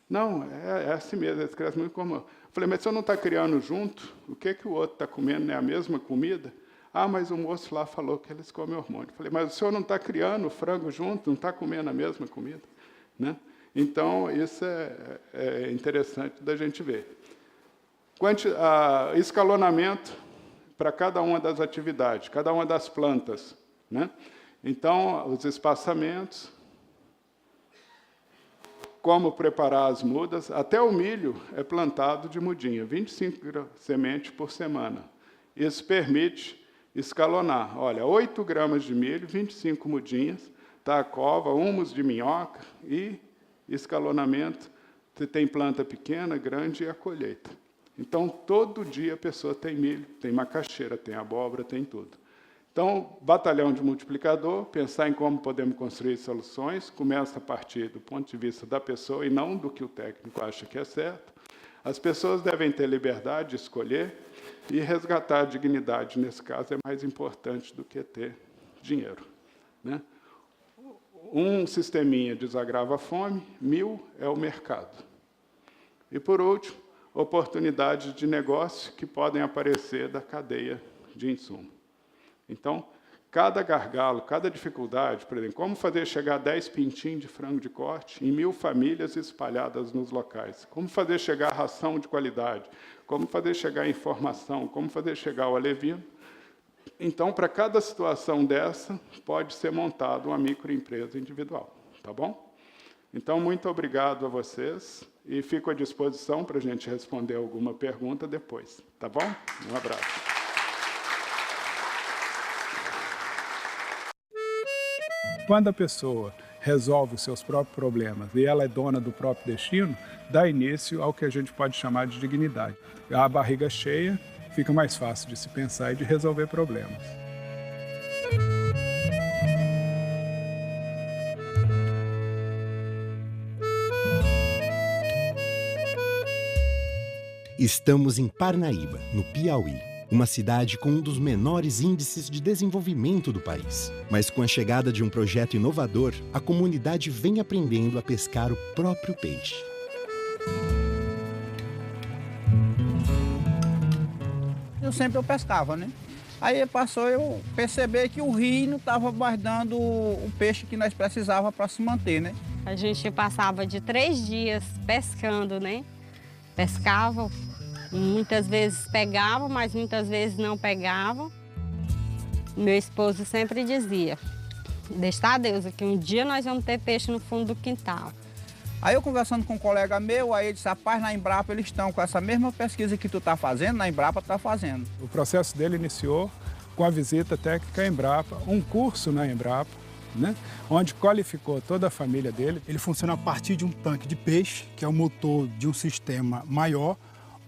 Speaker 2: Não, é assim mesmo, eles crescem muito como... Eu falei, mas você não está criando junto? O que o outro está comendo? Não é a mesma comida? Ah, mas o moço lá falou que eles comem hormônio. Eu falei, mas o senhor não está criando o frango junto? Não está comendo a mesma comida? Né? Então, isso é interessante da gente ver. Escalonamento para cada uma das atividades, cada uma das plantas, né? Então, os espaçamentos, como preparar as mudas. Até o milho é plantado de mudinha, 25 sementes por semana. Isso permite escalonar. Olha, 8 gramas de milho, 25 mudinhas, tá a cova, humus de minhoca e escalonamento. Você tem planta pequena, grande e a colheita. Então, todo dia a pessoa tem milho, tem macaxeira, tem abóbora, tem tudo. Então, batalhão de multiplicador, pensar em como podemos construir soluções, começa a partir do ponto de vista da pessoa e não do que o técnico acha que é certo. As pessoas devem ter liberdade de escolher e resgatar a dignidade, nesse caso, é mais importante do que ter dinheiro, né? Um sisteminha desagrava a fome, 1000 é o mercado. E, por último, oportunidades de negócio que podem aparecer da cadeia de insumo. Então, cada gargalo, cada dificuldade, por exemplo, como fazer chegar 10 pintinhos de frango de corte em 1000 famílias espalhadas nos locais? Como fazer chegar ração de qualidade? Como fazer chegar informação? Como fazer chegar o alevino? Então, para cada situação dessa, pode ser montada uma microempresa individual, tá bom? Então, muito obrigado a vocês e fico à disposição para a gente responder alguma pergunta depois, tá bom? Um abraço. Quando a pessoa resolve os seus próprios problemas e ela é dona do próprio destino, dá início ao que a gente pode chamar de dignidade. A barriga cheia fica mais fácil de se pensar e de resolver problemas.
Speaker 6: Estamos em Parnaíba, no Piauí, uma cidade com um dos menores índices de desenvolvimento do país. Mas com a chegada de um projeto inovador, a comunidade vem aprendendo a pescar o próprio peixe.
Speaker 7: Eu pescava, né? Aí passou eu perceber que o rio não estava mais dando o peixe que nós precisávamos para se manter, né?
Speaker 8: A gente passava de 3 dias pescando, né? Pescava, muitas vezes pegava, mas muitas vezes não pegava. Meu esposo sempre dizia, deixa a Deus, que um dia nós vamos ter peixe no fundo do quintal.
Speaker 7: Aí eu conversando com um colega meu, aí ele disse, rapaz, na Embrapa eles estão com essa mesma pesquisa que tu está fazendo, na Embrapa tu está fazendo.
Speaker 2: O processo dele iniciou com a visita técnica à Embrapa, um curso na Embrapa, né, onde qualificou toda a família dele.
Speaker 9: Ele funciona a partir de um tanque de peixe, que é o motor de um sistema maior,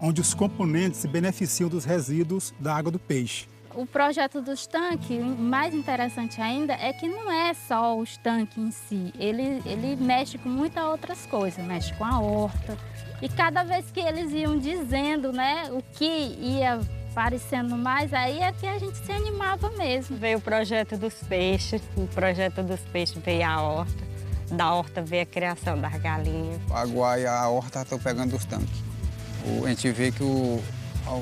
Speaker 9: onde os componentes se beneficiam dos resíduos da água do peixe.
Speaker 10: O projeto dos tanques, o mais interessante ainda é que não é só os tanques em si, ele mexe com muitas outras coisas, mexe com a horta. E cada vez que eles iam dizendo, né, o que ia aparecendo mais, aí é que a gente se animava mesmo.
Speaker 8: Veio o projeto dos peixes, o projeto dos peixes veio a horta, da horta veio a criação das galinhas.
Speaker 7: Agora a horta estou pegando dos tanques. A gente vê que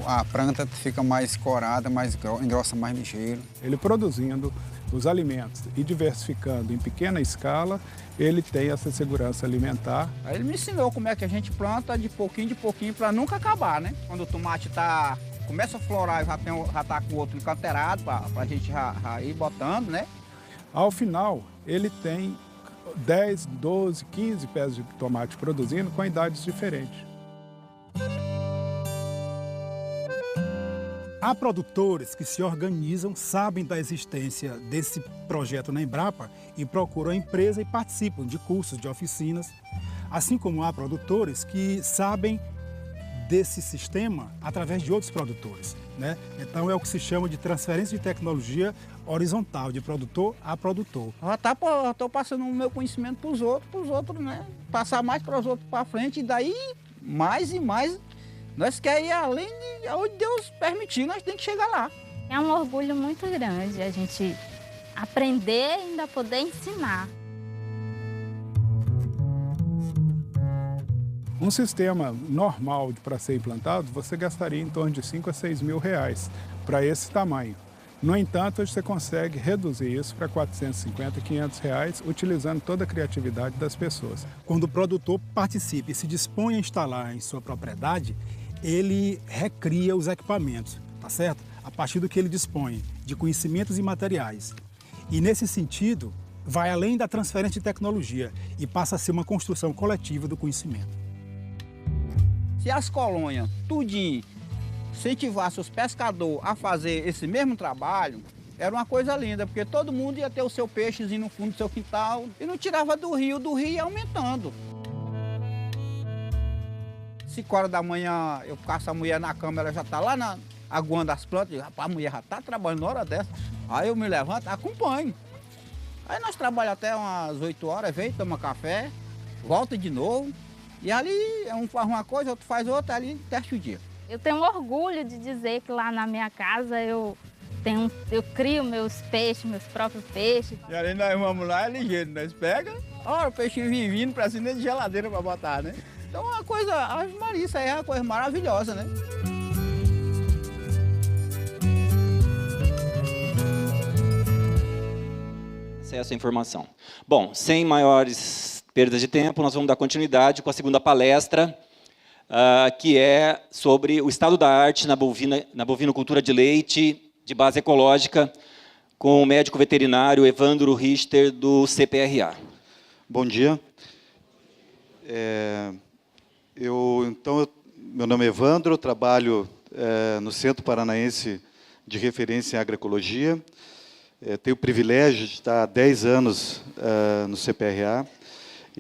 Speaker 7: a planta fica mais corada, engrossa mais ligeiro.
Speaker 2: Ele produzindo os alimentos e diversificando em pequena escala, ele tem essa segurança alimentar.
Speaker 7: Aí ele me ensinou como é que a gente planta de pouquinho para nunca acabar, né? Quando o tomate começa a florar, já está com o outro encanteirado para a gente já ir botando, né?
Speaker 2: Ao final, ele tem 10, 12, 15 pés de tomate produzindo com idades diferentes.
Speaker 9: Há produtores que se organizam, sabem da existência desse projeto na Embrapa e procuram a empresa e participam de cursos, de oficinas. Assim como há produtores que sabem desse sistema através de outros produtores, né? Então é o que se chama de transferência de tecnologia horizontal, de produtor a produtor.
Speaker 7: Eu estou passando o meu conhecimento para os outros, né? Passar mais para os outros para frente e daí mais e mais. Nós queremos ir além de onde Deus permitir, nós temos que chegar lá.
Speaker 10: É um orgulho muito grande a gente aprender e ainda poder ensinar.
Speaker 2: Um sistema normal para ser implantado, você gastaria em torno de 5 a 6 mil reais para esse tamanho. No entanto, hoje você consegue reduzir isso para 450, 500 reais, utilizando toda a criatividade das pessoas.
Speaker 9: Quando o produtor participa e se dispõe a instalar em sua propriedade, ele recria os equipamentos, tá certo? A partir do que ele dispõe de conhecimentos e materiais. E nesse sentido, vai além da transferência de tecnologia e passa a ser uma construção coletiva do conhecimento.
Speaker 7: Se as colônias, tudinho, incentivassem os pescadores a fazer esse mesmo trabalho, era uma coisa linda, porque todo mundo ia ter o seu peixezinho no fundo do seu quintal e não tirava do rio ia aumentando. 5 horas da manhã eu caço a mulher na cama, ela já está lá aguando as plantas, digo, rapaz, a mulher já está trabalhando na hora dessa. Aí eu me levanto, acompanho. Aí nós trabalhamos até umas 8 horas, vem, toma café, volta de novo. E ali um faz uma coisa, outro faz outra, ali testa o dia.
Speaker 10: Eu tenho orgulho de dizer que lá na minha casa eu crio meus peixes, meus próprios peixes.
Speaker 7: E ali nós vamos lá, é ligeiro, nós pegamos, olha o peixinho vindo para cima de geladeira para botar, né? Então é uma coisa, Ave Maria, isso aí é uma coisa maravilhosa, né?
Speaker 1: Acesso à informação. Bom, sem maiores perdas de tempo, nós vamos dar continuidade com a segunda palestra, que é sobre o estado da arte na bovinocultura de leite, de base ecológica, com o médico veterinário Evandro Richter, do CPRA.
Speaker 11: Bom dia. Meu nome é Evandro, eu trabalho no Centro Paranaense de Referência em Agroecologia. Tenho o privilégio de estar há 10 anos no CPRA.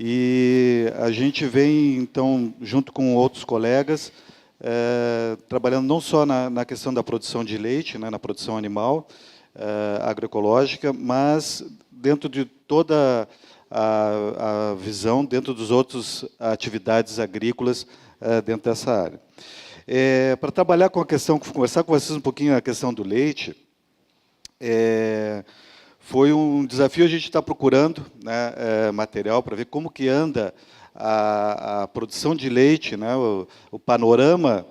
Speaker 11: E a gente vem, então, junto com outros colegas, trabalhando não só na questão da produção de leite, né, na produção animal, agroecológica, mas dentro de toda a visão, dentro dos outros atividades agrícolas dentro dessa área. Para trabalhar com a questão, conversar com vocês um pouquinho a questão do leite, foi um desafio a gente estar procurando, né, material para ver como que anda a produção de leite, né, o panorama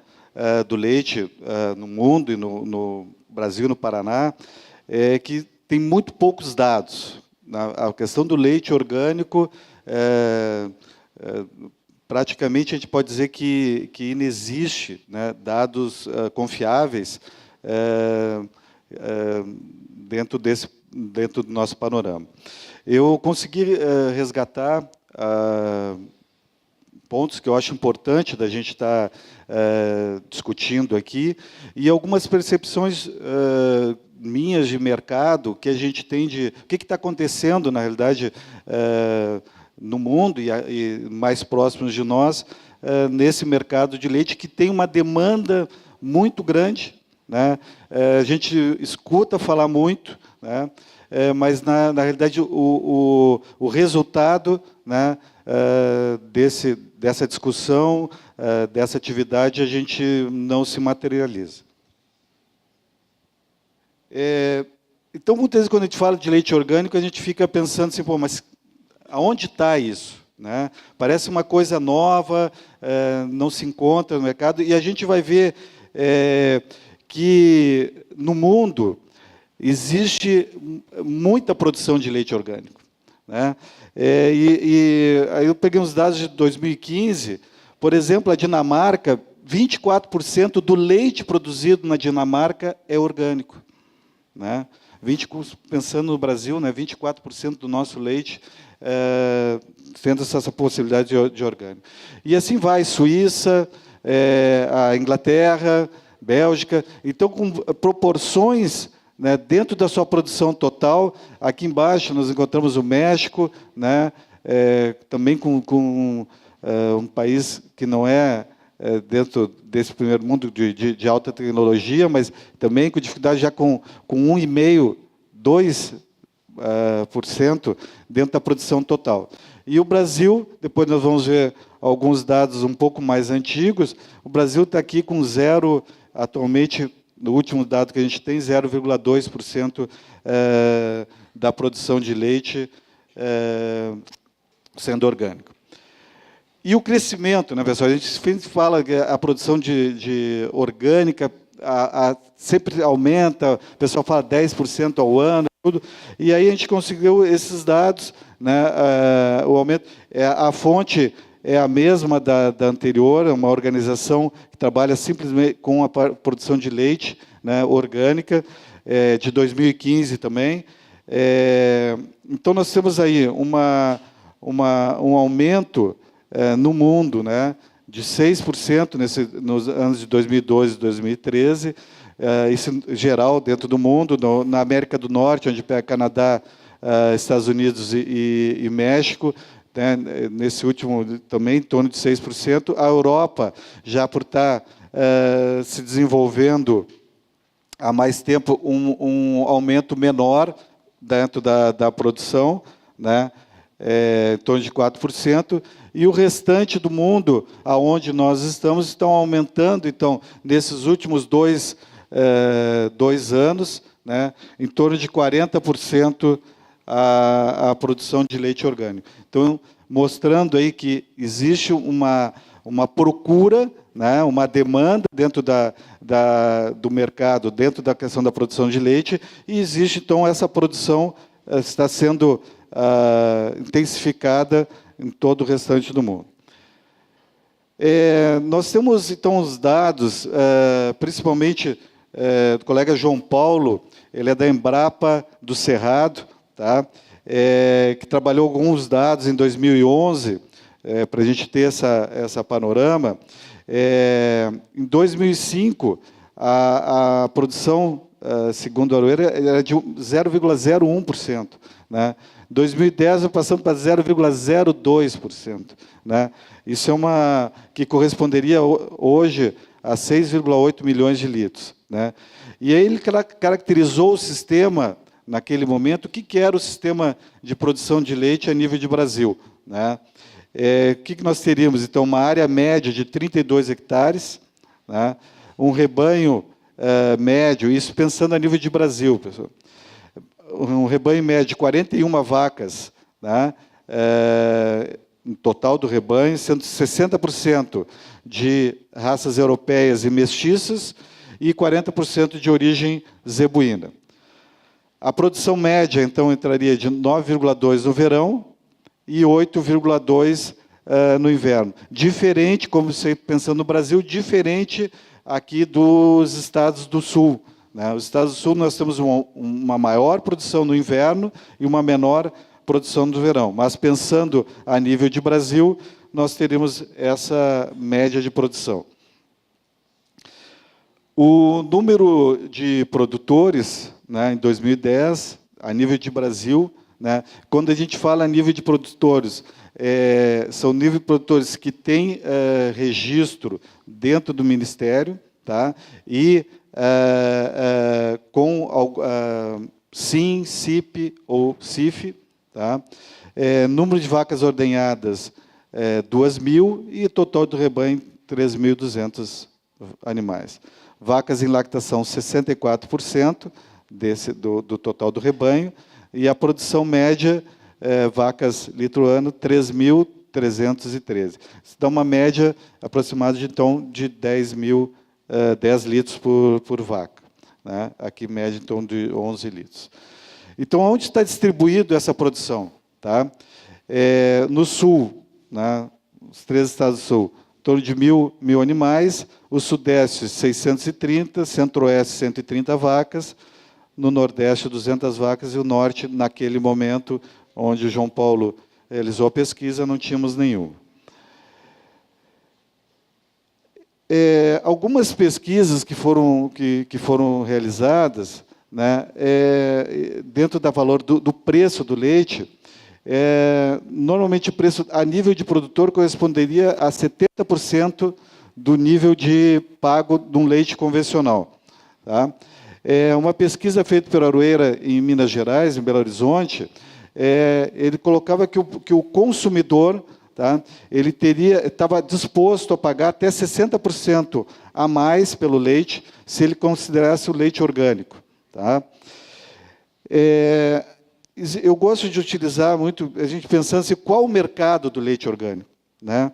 Speaker 11: do leite no mundo e no Brasil e no Paraná, que tem muito poucos dados. A questão do leite orgânico, praticamente a gente pode dizer que inexiste, né, dados confiáveis dentro do nosso panorama. Eu consegui resgatar pontos que eu acho importante da gente estar discutindo aqui e algumas percepções minhas de mercado que a gente tem de o que está acontecendo, na realidade, no mundo e mais próximos de nós, nesse mercado de leite, que tem uma demanda muito grande, né? A gente escuta falar muito, né? Mas, na realidade, o resultado, né, dessa discussão, dessa atividade, a gente não se materializa. Então, muitas vezes, quando a gente fala de leite orgânico, a gente fica pensando assim, pô, mas aonde está isso? Né? Parece uma coisa nova, não se encontra no mercado, e a gente vai ver que, no mundo, existe muita produção de leite orgânico. Né? Aí eu peguei uns dados de 2015, por exemplo, a Dinamarca, 24% do leite produzido na Dinamarca é orgânico. Né? Pensando no Brasil, né, 24% do nosso leite tendo essa possibilidade de orgânico. E assim vai, Suíça, a Inglaterra, Bélgica, então com proporções, né, dentro da sua produção total. Aqui embaixo nós encontramos o México, né, também com um país que não é dentro desse primeiro mundo de alta tecnologia, mas também com dificuldade já com 1,5%, 2% dentro da produção total. E o Brasil, depois nós vamos ver alguns dados um pouco mais antigos, o Brasil está aqui com zero, atualmente, no último dado que a gente tem, 0,2% da produção de leite sendo orgânico. E o crescimento, né, pessoal? A gente sempre fala que a produção de orgânica sempre aumenta, o pessoal fala 10% ao ano, tudo, e aí a gente conseguiu esses dados, né, o aumento. A fonte é a mesma da anterior, é uma organização que trabalha simplesmente com a produção de leite, né, orgânica, de 2015 também. Então, nós temos aí um aumento no mundo, né, de 6% nos anos de 2012 e 2013, isso geral dentro do mundo, na América do Norte, onde pega Canadá, Estados Unidos e México, né, nesse último também em torno de 6%. A Europa, já por estar se desenvolvendo há mais tempo, um aumento menor dentro da produção, né, em torno de 4%, e o restante do mundo, aonde nós estamos, estão aumentando, então, nesses últimos dois anos, né, em torno de 40% a produção de leite orgânico. Então, mostrando aí que existe uma procura, né, uma demanda dentro do mercado, dentro da questão da produção de leite, e existe, então, essa produção está sendo intensificada em todo o restante do mundo. Nós temos, então, os dados, principalmente do colega João Paulo, ele é da Embrapa do Cerrado, tá? Que trabalhou alguns dados em 2011, para a gente ter essa panorama. Em 2005, a produção, segundo a Aroeira, era de 0,01%. Né? Em 2010, passamos para 0,02%. Né? Isso é que corresponderia hoje a 6,8 milhões de litros. Né? E aí ele caracterizou o sistema, naquele momento, o que era o sistema de produção de leite a nível de Brasil. Né? O que nós teríamos? Então, uma área média de 32 hectares, né? Um rebanho médio, isso pensando a nível de Brasil, pessoal. Um rebanho médio de 41 vacas, né? No total do rebanho, sendo 60% de raças europeias e mestiças e 40% de origem zebuína. A produção média, então, entraria de 9,2 no verão e 8,2 no inverno. Diferente, como você pensando no Brasil, diferente aqui dos estados do Sul. Né? Os estados do Sul, nós temos uma maior produção no inverno e uma menor produção no verão. Mas, pensando a nível de Brasil, nós teríamos essa média de produção. O número de produtores, né, em 2010, a nível de Brasil, né, quando a gente fala a nível de produtores, são nível de produtores que têm registro dentro do Ministério, tá, e com SIM, CIP ou CIF, tá, número de vacas ordenhadas 2.000 e total do rebanho 3.200 animais. Vacas em lactação 64% do total do rebanho, e a produção média, vacas litro ano, 3.313. Isso dá uma média aproximada então, de 10 litros por vaca. Né? Aqui, média, então, de 11 litros. Então, onde está distribuído essa produção? Tá? No Sul, né? Os 3 estados do Sul, em torno de 1.000 animais, o Sudeste, 630, Centro-Oeste, 130 vacas, no Nordeste, 200 vacas, e o Norte, naquele momento, onde o João Paulo realizou a pesquisa, não tínhamos nenhum. Algumas pesquisas que foram realizadas, né, dentro do valor do preço do leite, normalmente o preço a nível de produtor corresponderia a 70% do nível de pago de um leite convencional. Tá? Uma pesquisa feita pela Aroeira em Minas Gerais, em Belo Horizonte, ele colocava que o consumidor, tá, ele estava disposto a pagar até 60% a mais pelo leite, se ele considerasse o leite orgânico. Tá? Eu gosto de utilizar muito, a gente pensando assim, qual o mercado do leite orgânico. Né?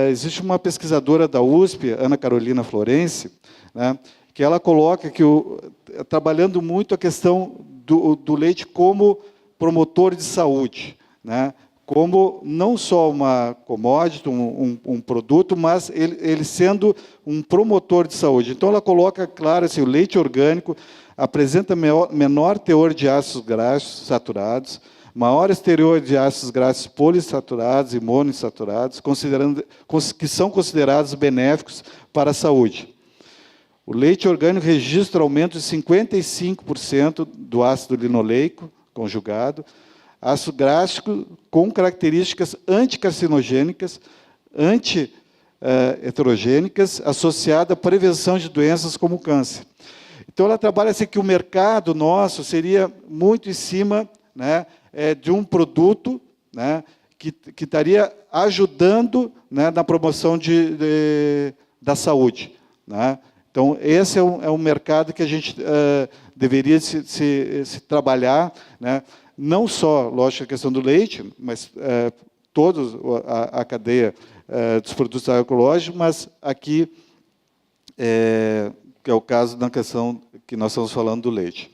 Speaker 11: Existe uma pesquisadora da USP, Ana Carolina Florence, né, que ela coloca que, trabalhando muito a questão do leite como promotor de saúde, né, como não só uma commodity, um produto, mas ele sendo um promotor de saúde. Então, ela coloca, claro, assim, o leite orgânico, apresenta menor teor de ácidos graxos saturados, maior exterior de ácidos graxos poliinsaturados e monoinsaturados, que são considerados benéficos para a saúde. O leite orgânico registra aumento de 55% do ácido linoleico conjugado, ácido gráfico com características anticarcinogênicas, anti-heterogênicas, associada à prevenção de doenças como o câncer. Então, ela trabalha assim que o mercado nosso seria muito em cima, né, de um produto, né, que estaria ajudando, né, na promoção da saúde, né? Então, esse é um mercado que a gente deveria se trabalhar, né? Não só, lógico, a questão do leite, mas toda a cadeia dos produtos agroecológicos, mas aqui, que é o caso da questão que nós estamos falando do leite.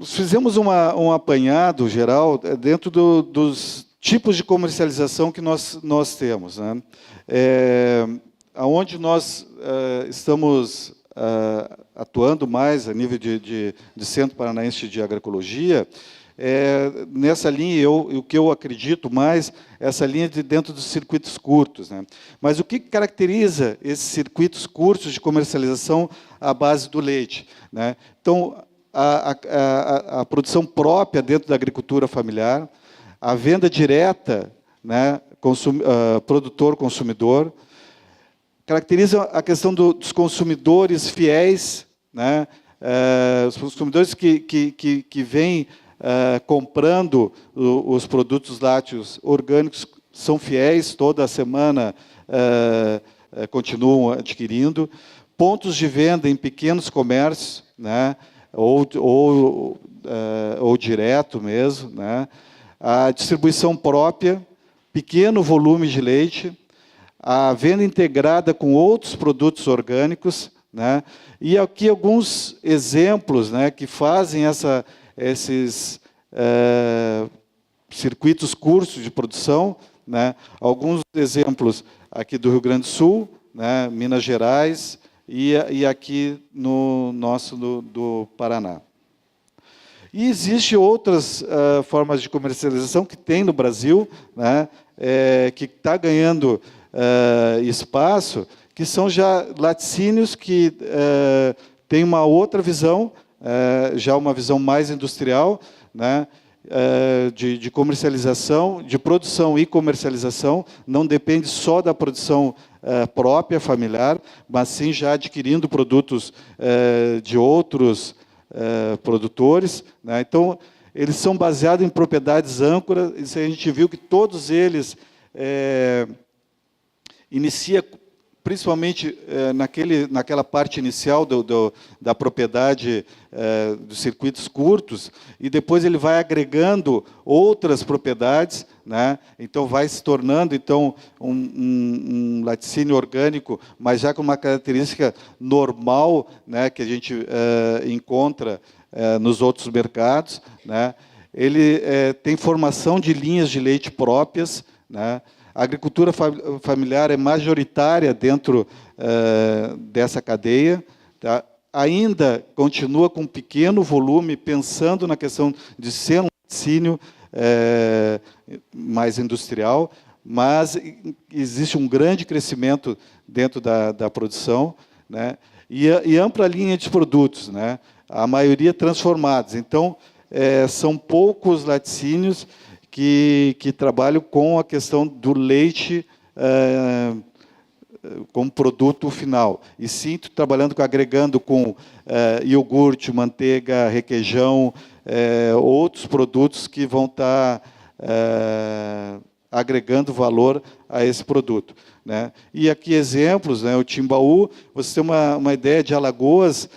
Speaker 11: Fizemos um apanhado geral dentro dos tipos de comercialização que nós temos, né? Onde nós estamos atuando mais a nível de Centro Paranaense de Agroecologia, nessa linha, o que eu acredito mais, essa linha de dentro dos circuitos curtos, né? Mas o que caracteriza esses circuitos curtos de comercialização à base do leite, né? Então, a produção própria dentro da agricultura familiar, a venda direta, né, produtor-consumidor, caracteriza a questão dos consumidores fiéis, né, os consumidores que vêm comprando os produtos lácteos orgânicos, são fiéis, toda semana continuam adquirindo, pontos de venda em pequenos comércios, né, ou direto mesmo, né, a distribuição própria, pequeno volume de leite, a venda integrada com outros produtos orgânicos, né? E aqui alguns exemplos, né, que fazem esses circuitos curtos de produção, né? Alguns exemplos aqui do Rio Grande do Sul, né, Minas Gerais e aqui no nosso do Paraná. E existem outras formas de comercialização que tem no Brasil, né, que está ganhando espaço, que são já laticínios que têm uma outra visão, já uma visão mais industrial, né, de comercialização, de produção e comercialização, não depende só da produção própria, familiar, mas sim já adquirindo produtos de outros produtores, né? Então, eles são baseados em propriedades âncoras, isso a gente viu que todos eles inicia principalmente naquela parte inicial da propriedade dos circuitos curtos, e depois ele vai agregando outras propriedades, né? Então vai se tornando então um laticínio orgânico, mas já com uma característica normal, né, que a gente encontra nos outros mercados, né? Ele tem formação de linhas de leite próprias, né? A agricultura familiar é majoritária dentro dessa cadeia, tá? Ainda continua com um pequeno volume, pensando na questão de ser um laticínio mais industrial, mas existe um grande crescimento dentro da produção, né? E ampla linha de produtos, né? A maioria transformados. Então, são poucos laticínios que trabalham com a questão do leite como produto final. E sim, trabalhando, agregando com iogurte, manteiga, requeijão, outros produtos que vão estar agregando valor a esse produto, né? E aqui exemplos, né? O Timbaú, você tem uma ideia de Alagoas,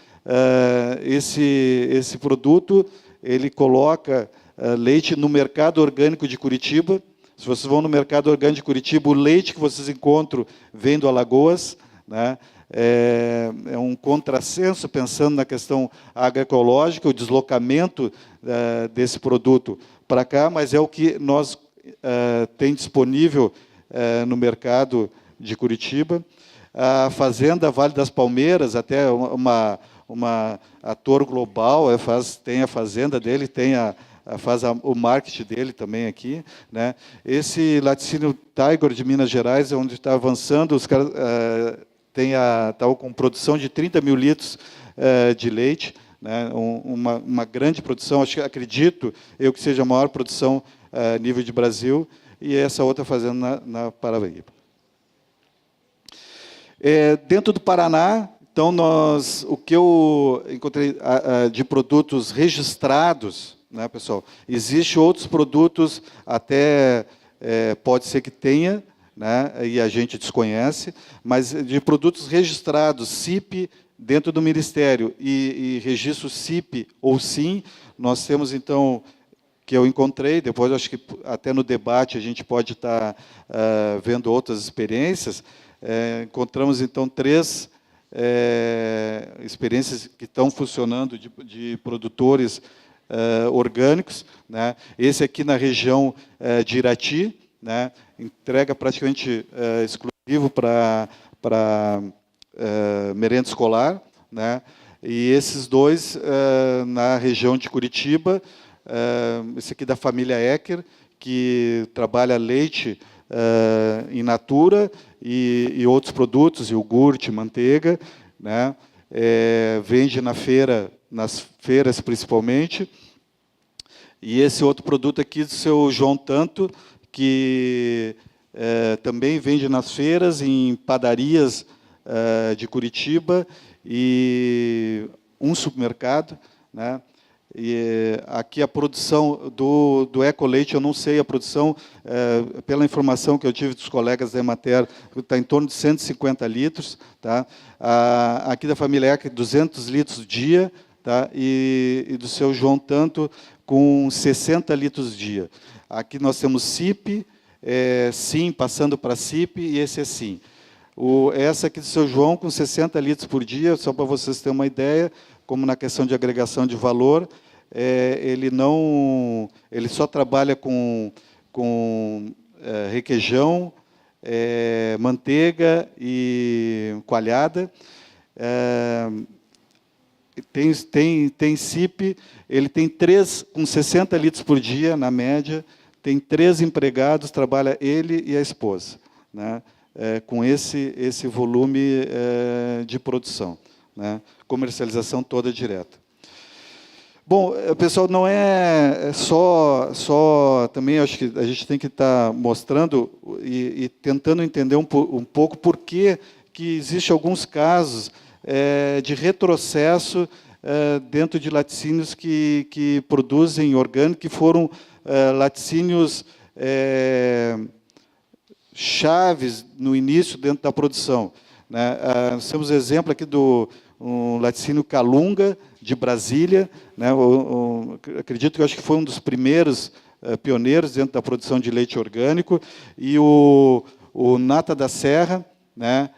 Speaker 11: esse produto, ele coloca leite no mercado orgânico de Curitiba. Se vocês vão no mercado orgânico de Curitiba, o leite que vocês encontram vem do Alagoas, né? É um contrassenso, pensando na questão agroecológica, o deslocamento desse produto para cá, mas é o que nós tem disponível no mercado de Curitiba. A Fazenda Vale das Palmeiras, até ator global, tem a fazenda dele, faz o marketing dele também aqui, né? Esse laticínio Tiger de Minas Gerais, onde está avançando, os caras estavam com produção de 30 mil litros de leite, né? Uma grande produção, acredito eu que seja a maior produção a nível de Brasil, e essa outra fazenda na Paraíba. Dentro do Paraná, então, o que eu encontrei de produtos registrados, né, pessoal, existem outros produtos, até pode ser que tenha, né, e a gente desconhece, mas de produtos registrados, CIP, dentro do Ministério, e registro CIP ou SIM, nós temos, então, que eu encontrei, depois acho que até no debate a gente pode estar vendo outras experiências, encontramos, então, 3 experiências que estão funcionando de produtores orgânicos, né? Esse aqui na região de Irati, né? Entrega praticamente exclusivo para merenda escolar, né? E esses 2 na região de Curitiba, esse aqui da família Ecker, que trabalha leite in natura e outros produtos, iogurte, manteiga, né? Vende nas feiras principalmente. E esse outro produto aqui do seu João Tanto, que também vende nas feiras, em padarias de Curitiba e um supermercado, né? E aqui a produção do Ecoleite, eu não sei a produção, pela informação que eu tive dos colegas da Emater, está em torno de 150 litros. Tá? Aqui da família Ecker, 200 litros dia, tá? E do seu João Tanto, com 60 litros dia. Aqui nós temos CIP, SIM, passando para CIP, e esse é SIM. Essa aqui do seu João, com 60 litros por dia, só para vocês terem uma ideia, como na questão de agregação de valor, ele só trabalha com requeijão, manteiga e coalhada. Tem CIP, ele tem 3 com 60 litros por dia, na média, tem 3 empregados, trabalha ele e a esposa, né? Com esse volume de produção, né? Comercialização toda direta. Bom, pessoal, não é só também, acho que a gente tem que estar mostrando e tentando entender um pouco por que existem alguns casos de retrocesso dentro de laticínios que produzem orgânico, que foram laticínios chaves no início dentro da produção, né? Nós temos exemplo aqui do laticínio Calunga, de Brasília, né? Acredito que acho que foi um dos primeiros pioneiros dentro da produção de leite orgânico, e o Nata da Serra, né?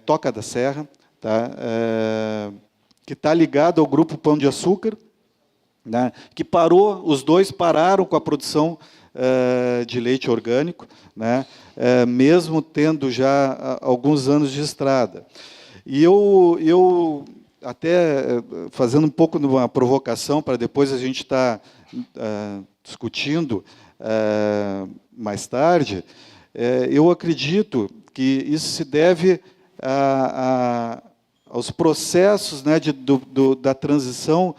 Speaker 11: Toca da Serra, tá? Que está ligado ao grupo Pão de Açúcar, né? Que os dois pararam com a produção de leite orgânico, né? Mesmo tendo já alguns anos de estrada. E eu até fazendo um pouco de uma provocação, para depois a gente estar discutindo mais tarde, eu acredito que isso se deve aos processos, né, da transição,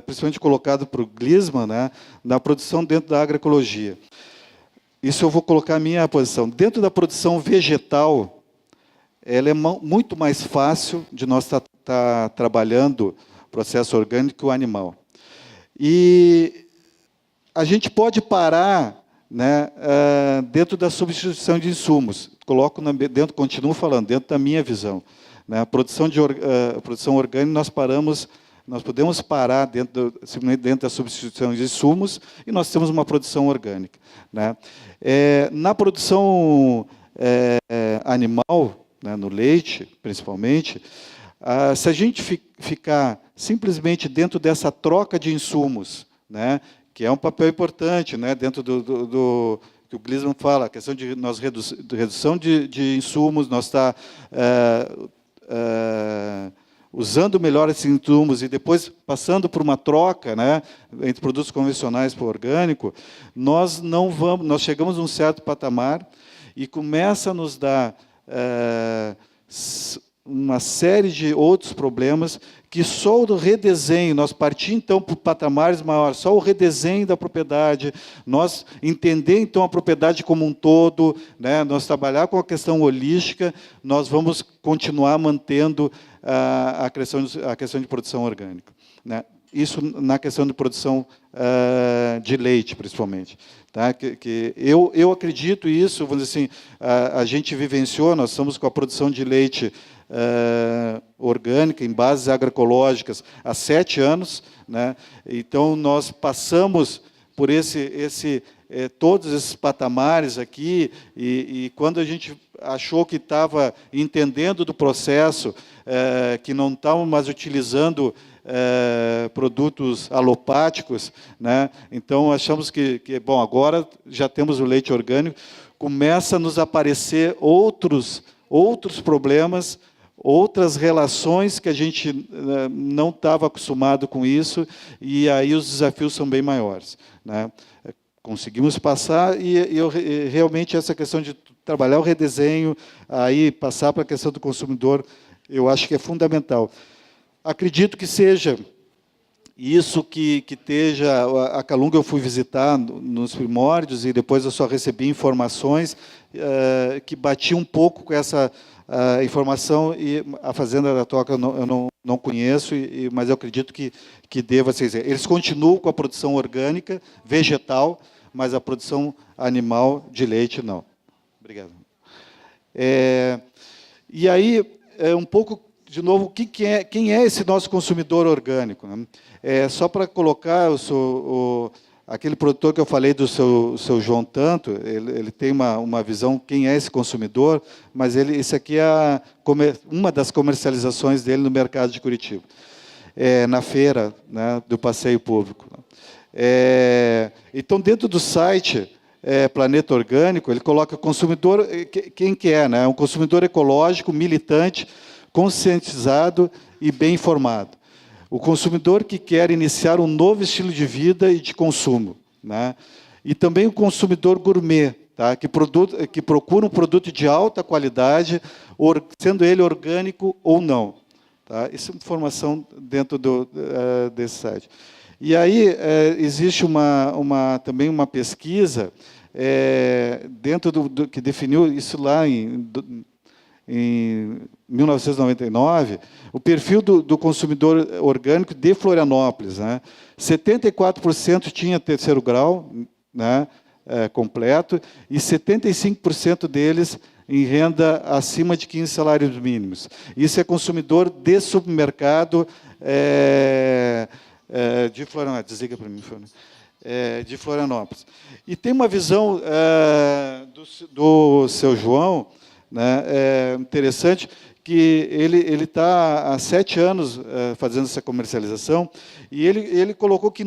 Speaker 11: principalmente colocado por Glisman, né, na produção dentro da agroecologia. Isso eu vou colocar a minha posição. Dentro da produção vegetal, ela é muito mais fácil de nós estar trabalhando processo orgânico que o animal. E a gente pode parar, né, dentro da substituição de insumos. Continuo falando, dentro da minha visão. Né, a produção orgânica, nós podemos parar simplesmente dentro da substituição de insumos, e nós temos uma produção orgânica. Né. Na produção animal, né, no leite, principalmente, se a gente ficar simplesmente dentro dessa troca de insumos, né, que é um papel importante, né, dentro do que o Glisman fala, a questão de redução de insumos, nós está usando melhor esses insumos e depois passando por uma troca, né, entre produtos convencionais para o orgânico, nós chegamos a um certo patamar e começa a nos dar uma série de outros problemas que só o redesenho, nós partir então para patamares maiores, só o redesenho da propriedade, nós entender então a propriedade como um todo, né, nós trabalhar com a questão holística, nós vamos continuar mantendo a questão de produção orgânica, né? Isso na questão de produção de leite, principalmente. Tá? Que eu acredito isso, vamos dizer assim, a gente vivenciou, nós estamos com a produção de leite orgânica, em bases agroecológicas, há 7 anos. Né? Então, nós passamos por todos esses patamares aqui, e quando a gente achou que estava entendendo do processo, que não estávamos mais utilizando produtos alopáticos, né? Então achamos que bom, agora já temos o leite orgânico, começa a nos aparecer outros problemas, outras relações que a gente não estava acostumado com isso, e aí os desafios são bem maiores, né? Conseguimos passar, e realmente essa questão de trabalhar o redesenho, aí passar para a questão do consumidor, eu acho que é fundamental. Acredito que seja isso que esteja... A Calunga eu fui visitar nos primórdios, e depois eu só recebi informações que batiam um pouco com essa informação, e a Fazenda da Toca eu não conheço, mas eu acredito que deva ser. Eles continuam com a produção orgânica, vegetal, mas a produção animal de leite não. Obrigado. E aí, um pouco... De novo, quem é esse nosso consumidor orgânico? Né? Só para colocar, aquele produtor que eu falei do seu João Tanto, ele tem uma visão quem é esse consumidor, mas isso aqui é uma das comercializações dele no mercado de Curitiba, na feira, né, do passeio público. Então, dentro do site Planeta Orgânico, ele coloca consumidor, quem que é? Né? Um consumidor ecológico, militante, conscientizado e bem informado. O consumidor que quer iniciar um novo estilo de vida e de consumo. Né? E também o consumidor gourmet, tá? que procura um produto de alta qualidade, sendo ele orgânico ou não. Tá? Isso é informação dentro desse site. E aí existe também uma pesquisa dentro que definiu isso lá em 1999, o perfil do consumidor orgânico de Florianópolis. Né? 74% tinha terceiro grau, né, completo, e 75% deles em renda acima de 15 salários mínimos. Isso é consumidor de supermercado de Florianópolis. Desliga para mim, de Florianópolis. E tem uma visão do seu João, né, interessante, que ele está há 7 anos fazendo essa comercialização, e ele colocou que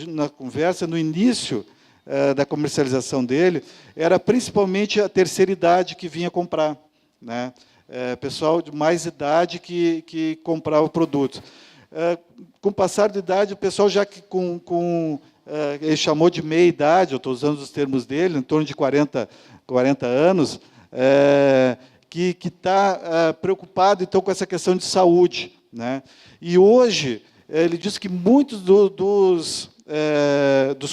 Speaker 11: na conversa, no início da comercialização dele, era principalmente a terceira idade que vinha comprar, né, pessoal de mais idade que comprava produtos. Com o passar da idade, o pessoal já que ele chamou de meia idade, eu estou usando os termos dele, em torno de 40 anos, que está preocupado então com essa questão de saúde, né? E hoje ele diz que muitos dos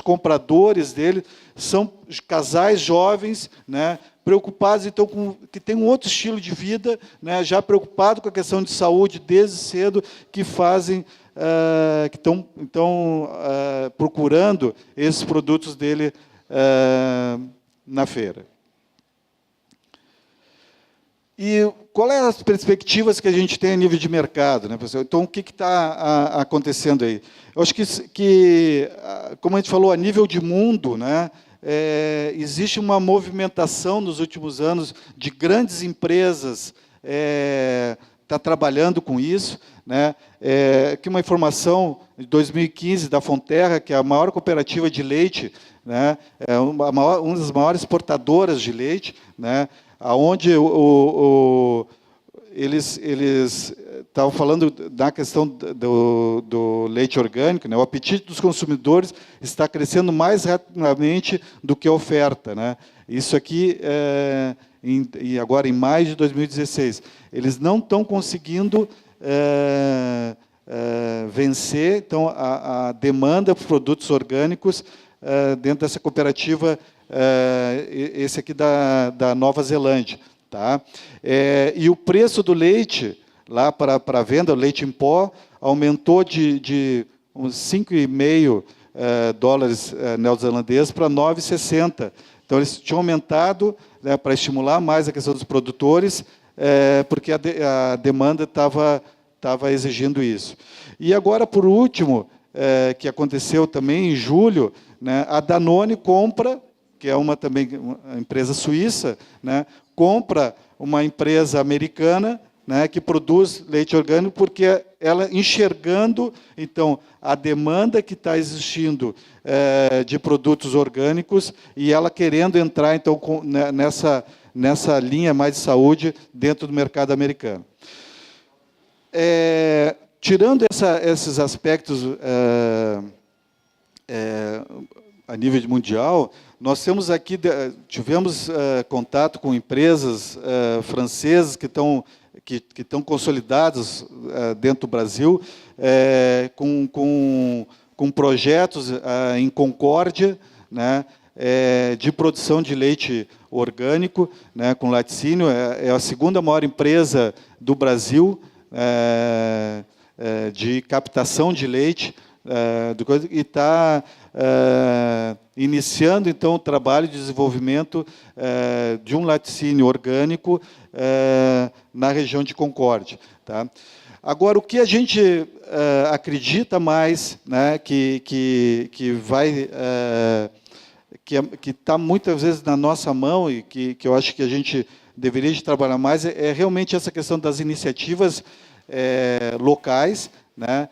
Speaker 11: compradores dele são casais jovens, né, preocupados então que tem um outro estilo de vida, né, já preocupado com a questão de saúde desde cedo, que fazem que estão procurando esses produtos dele na feira. E qual é as perspectivas que a gente tem a nível de mercado, né, pessoal? Então, o que está acontecendo aí? Eu acho que, como a gente falou, a nível de mundo, né, existe uma movimentação nos últimos anos de grandes empresas tá trabalhando com isso, né? Aqui uma informação de 2015 da Fonterra, que é a maior cooperativa de leite, né, uma das maiores exportadoras de leite, né, aonde eles estavam falando da questão do leite orgânico, né? O apetite dos consumidores está crescendo mais rapidamente do que a oferta, né? Isso aqui, e agora em maio de 2016, eles não estão conseguindo vencer então, a demanda por produtos orgânicos dentro dessa cooperativa, esse aqui da Nova Zelândia. Tá? E o preço do leite, lá para a venda, o leite em pó, aumentou de uns 5,5 dólares neozelandeses para 9,60. Então, eles tinham aumentado, né, para estimular mais a questão dos produtores, porque a demanda estava exigindo isso. E agora, por último, que aconteceu também em julho, né, a Danone compra, que é uma empresa suíça, né, compra uma empresa americana, né, que produz leite orgânico, porque ela enxergando então a demanda que está existindo de produtos orgânicos e ela querendo entrar então nessa linha mais de saúde dentro do mercado americano. Tirando esses aspectos a nível mundial, nós tivemos contato com empresas francesas que estão consolidadas dentro do Brasil, com projetos em Concórdia, né, de produção de leite orgânico, né, com laticínio. É a segunda maior empresa do Brasil de captação de leite, e está iniciando, então, o trabalho de desenvolvimento de um laticínio orgânico na região de Concórdia. Tá? Agora, o que a gente acredita mais, né, que está muitas vezes na nossa mão e que eu acho que a gente deveria de trabalhar mais, é realmente essa questão das iniciativas locais, né,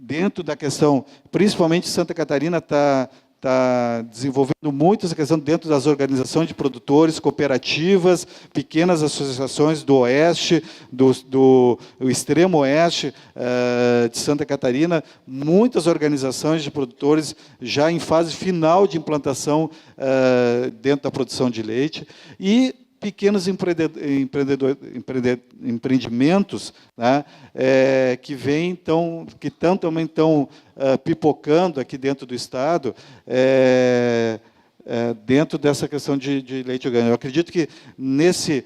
Speaker 11: dentro da questão, principalmente Santa Catarina está desenvolvendo muito essa questão dentro das organizações de produtores, cooperativas, pequenas associações do Oeste, do extremo Oeste de Santa Catarina, muitas organizações de produtores já em fase final de implantação dentro da produção de leite, e pequenos empreendimentos, né, que vêm, então, que também estão pipocando aqui dentro do Estado, dentro dessa questão de leite orgânico. Eu acredito que nesse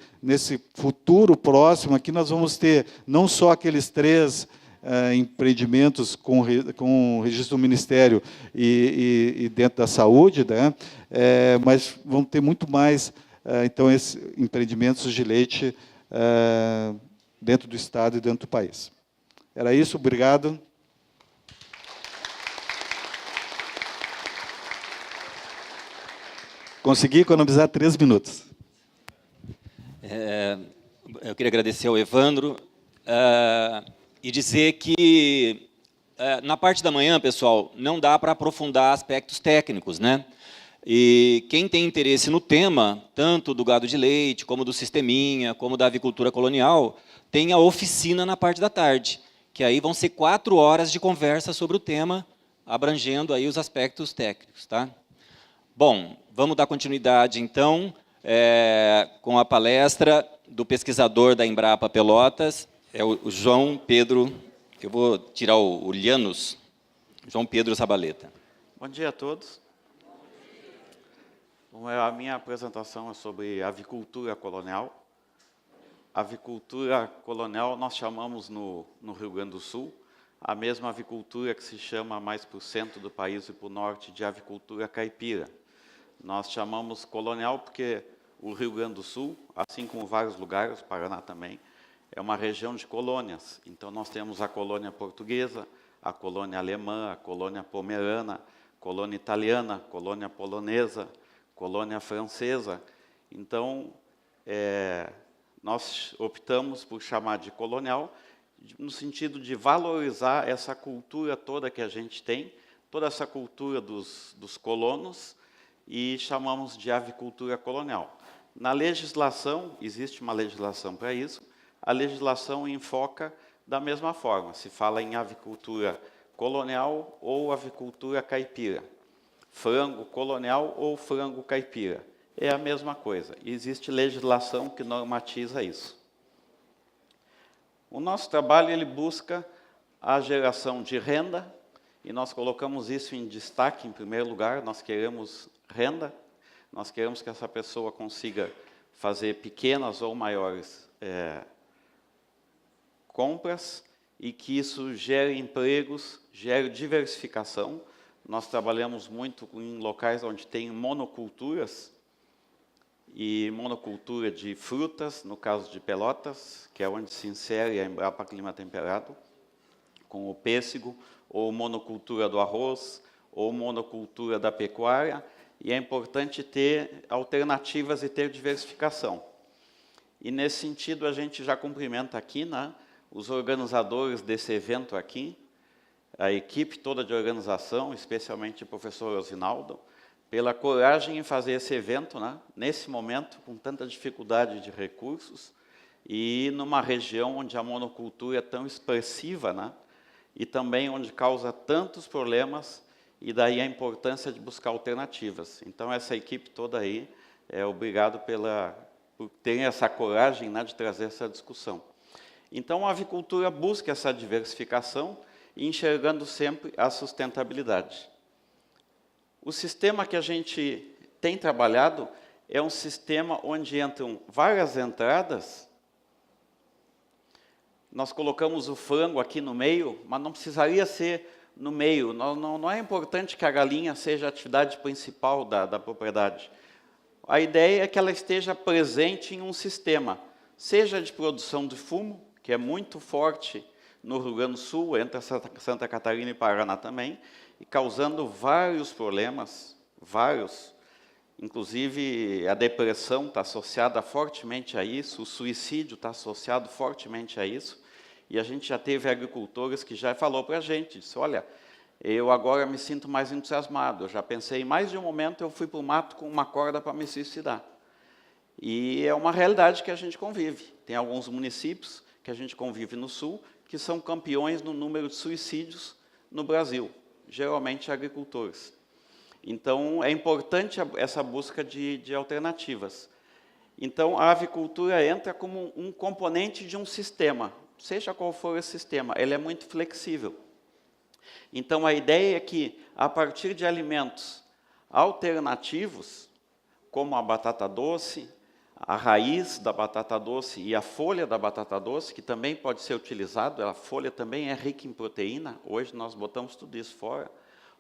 Speaker 11: futuro próximo aqui nós vamos ter não só aqueles 3 empreendimentos com registro do Ministério e dentro da saúde, né, mas vão ter muito mais então, esses empreendimentos de leite dentro do Estado e dentro do país. Era isso, obrigado. Consegui economizar 3 minutos.
Speaker 1: Eu queria agradecer ao Evandro e dizer que, na parte da manhã, pessoal, não dá para aprofundar aspectos técnicos, né? E quem tem interesse no tema, tanto do gado de leite, como do sisteminha, como da avicultura colonial, tem a oficina na parte da tarde, que aí vão ser 4 horas de conversa sobre o tema, abrangendo aí os aspectos técnicos. Tá? Bom, vamos dar continuidade, então, com a palestra do pesquisador da Embrapa Pelotas, o João Pedro, eu vou tirar o Llanos, João Pedro Zabaleta.
Speaker 12: Bom dia a todos. Bom, a minha apresentação é sobre avicultura colonial. Avicultura colonial nós chamamos no Rio Grande do Sul a mesma avicultura que se chama mais para o centro do país e para o norte de avicultura caipira. Nós chamamos colonial porque o Rio Grande do Sul, assim como vários lugares, o Paraná também, é uma região de colônias. Então nós temos a colônia portuguesa, a colônia alemã, a colônia pomerana, colônia italiana, colônia polonesa, colônia francesa. Então, nós optamos por chamar de colonial, no sentido de valorizar essa cultura toda que a gente tem, toda essa cultura dos colonos, e chamamos de avicultura colonial. Na legislação, existe uma legislação para isso, a legislação enfoca da mesma forma, se fala em avicultura colonial ou avicultura caipira, frango colonial ou frango caipira, é a mesma coisa, existe legislação que normatiza isso. O nosso trabalho ele busca a geração de renda, e nós colocamos isso em destaque em primeiro lugar, nós queremos renda, nós queremos que essa pessoa consiga fazer pequenas ou maiores compras e que isso gere empregos, gere diversificação. Nós trabalhamos muito em locais onde tem monoculturas, e monocultura de frutas, no caso de Pelotas, que é onde se insere a Embrapa Clima Temperado, com o pêssego, ou monocultura do arroz, ou monocultura da pecuária, e é importante ter alternativas e ter diversificação. E, nesse sentido, a gente já cumprimenta aqui, né, os organizadores desse evento aqui, a equipe toda de organização, especialmente o professor Osinaldo, pela coragem em fazer esse evento, né, nesse momento, com tanta dificuldade de recursos, e numa região onde a monocultura é tão expressiva, né, e também onde causa tantos problemas, e daí a importância de buscar alternativas. Então, essa equipe toda aí, obrigado por ter essa coragem, né, de trazer essa discussão. Então, a avicultura busca essa diversificação, enxergando sempre a sustentabilidade. O sistema que a gente tem trabalhado é um sistema onde entram várias entradas. Nós colocamos o frango aqui no meio, mas não precisaria ser no meio. Não é importante que a galinha seja a atividade principal da propriedade. A ideia é que ela esteja presente em um sistema, seja de produção de fumo, que é muito forte no Rio Grande do Sul, entre Santa Catarina e Paraná também, e causando vários problemas, vários. Inclusive, a depressão está associada fortemente a isso, o suicídio está associado fortemente a isso, e a gente já teve agricultores que já falou para a gente, disse, olha, eu agora me sinto mais entusiasmado, eu já pensei em mais de um momento, eu fui para o mato com uma corda para me suicidar. E é uma realidade que a gente convive. Tem alguns municípios que a gente convive no Sul, que são campeões no número de suicídios no Brasil, geralmente agricultores. Então, é importante essa busca de alternativas. Então, a avicultura entra como um componente de um sistema, seja qual for esse sistema, ele é muito flexível. Então, a ideia é que, a partir de alimentos alternativos, como a batata doce, a raiz da batata doce e a folha da batata doce, que também pode ser utilizado, a folha também é rica em proteína, hoje nós botamos tudo isso fora,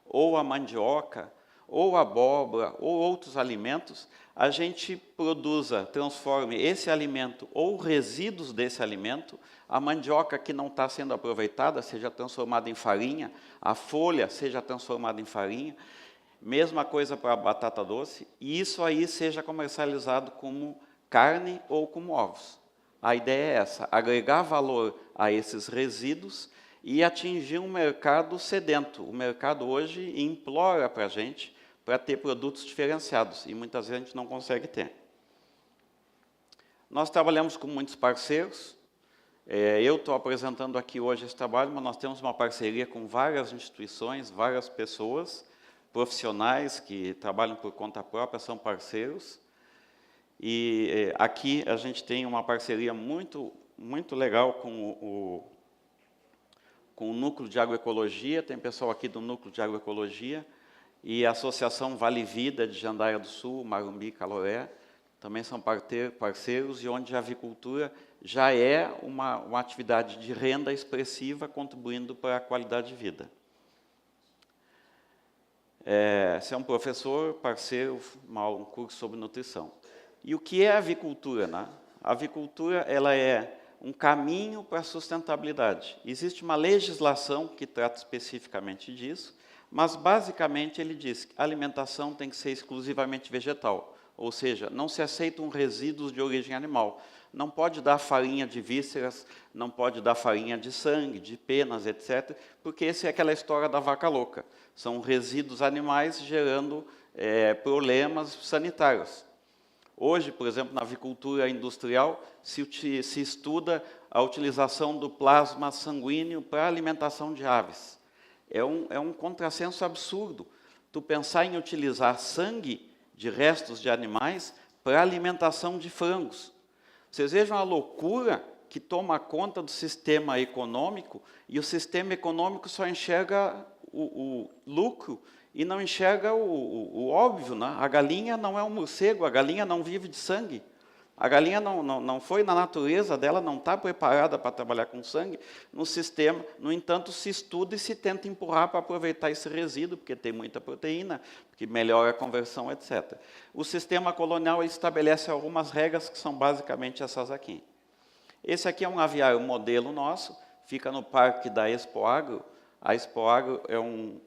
Speaker 12: ou a mandioca, ou a abóbora, ou outros alimentos, a gente transforme esse alimento ou resíduos desse alimento, a mandioca que não está sendo aproveitada seja transformada em farinha, a folha seja transformada em farinha, mesma coisa para a batata doce, e isso aí seja comercializado como carne ou como ovos. A ideia é essa, agregar valor a esses resíduos e atingir um mercado sedento. O mercado hoje implora para a gente para ter produtos diferenciados, e muitas vezes a gente não consegue ter. Nós trabalhamos com muitos parceiros. Eu estou apresentando aqui hoje esse trabalho, mas nós temos uma parceria com várias instituições, várias pessoas, profissionais que trabalham por conta própria, são parceiros. E aqui a gente tem uma parceria muito legal com o Núcleo de Agroecologia, tem pessoal aqui do Núcleo de Agroecologia, e a Associação Vale Vida de Jandaia do Sul, Marumbi e Caloré, também são parceiros, e onde a avicultura já é uma atividade de renda expressiva, contribuindo para a qualidade de vida. Você é um professor, parceiro, um curso sobre nutrição. E o que é a avicultura, né? A avicultura ela é um caminho para a sustentabilidade. Existe uma legislação que trata especificamente disso, mas, basicamente, ele diz que a alimentação tem que ser exclusivamente vegetal, ou seja, não se aceitam resíduos de origem animal. Não pode dar farinha de vísceras, não pode dar farinha de sangue, de penas, etc., porque essa é aquela história da vaca louca. São resíduos animais gerando problemas sanitários. Hoje, por exemplo, na avicultura industrial, se estuda a utilização do plasma sanguíneo para a alimentação de aves. É um contrassenso absurdo tu pensar em utilizar sangue de restos de animais para a alimentação de frangos. Vocês vejam a loucura que toma conta do sistema econômico, e o sistema econômico só enxerga o lucro e não enxerga o óbvio, né? A galinha não é um morcego, a galinha não vive de sangue. A galinha não foi na natureza dela, não está preparada para trabalhar com sangue no sistema. No entanto, se estuda e se tenta empurrar para aproveitar esse resíduo, porque tem muita proteína, porque melhora a conversão, etc. O sistema colonial estabelece algumas regras que são basicamente essas aqui. Esse aqui é um aviário modelo nosso, fica no parque da Expo Agro. A Expo Agro é um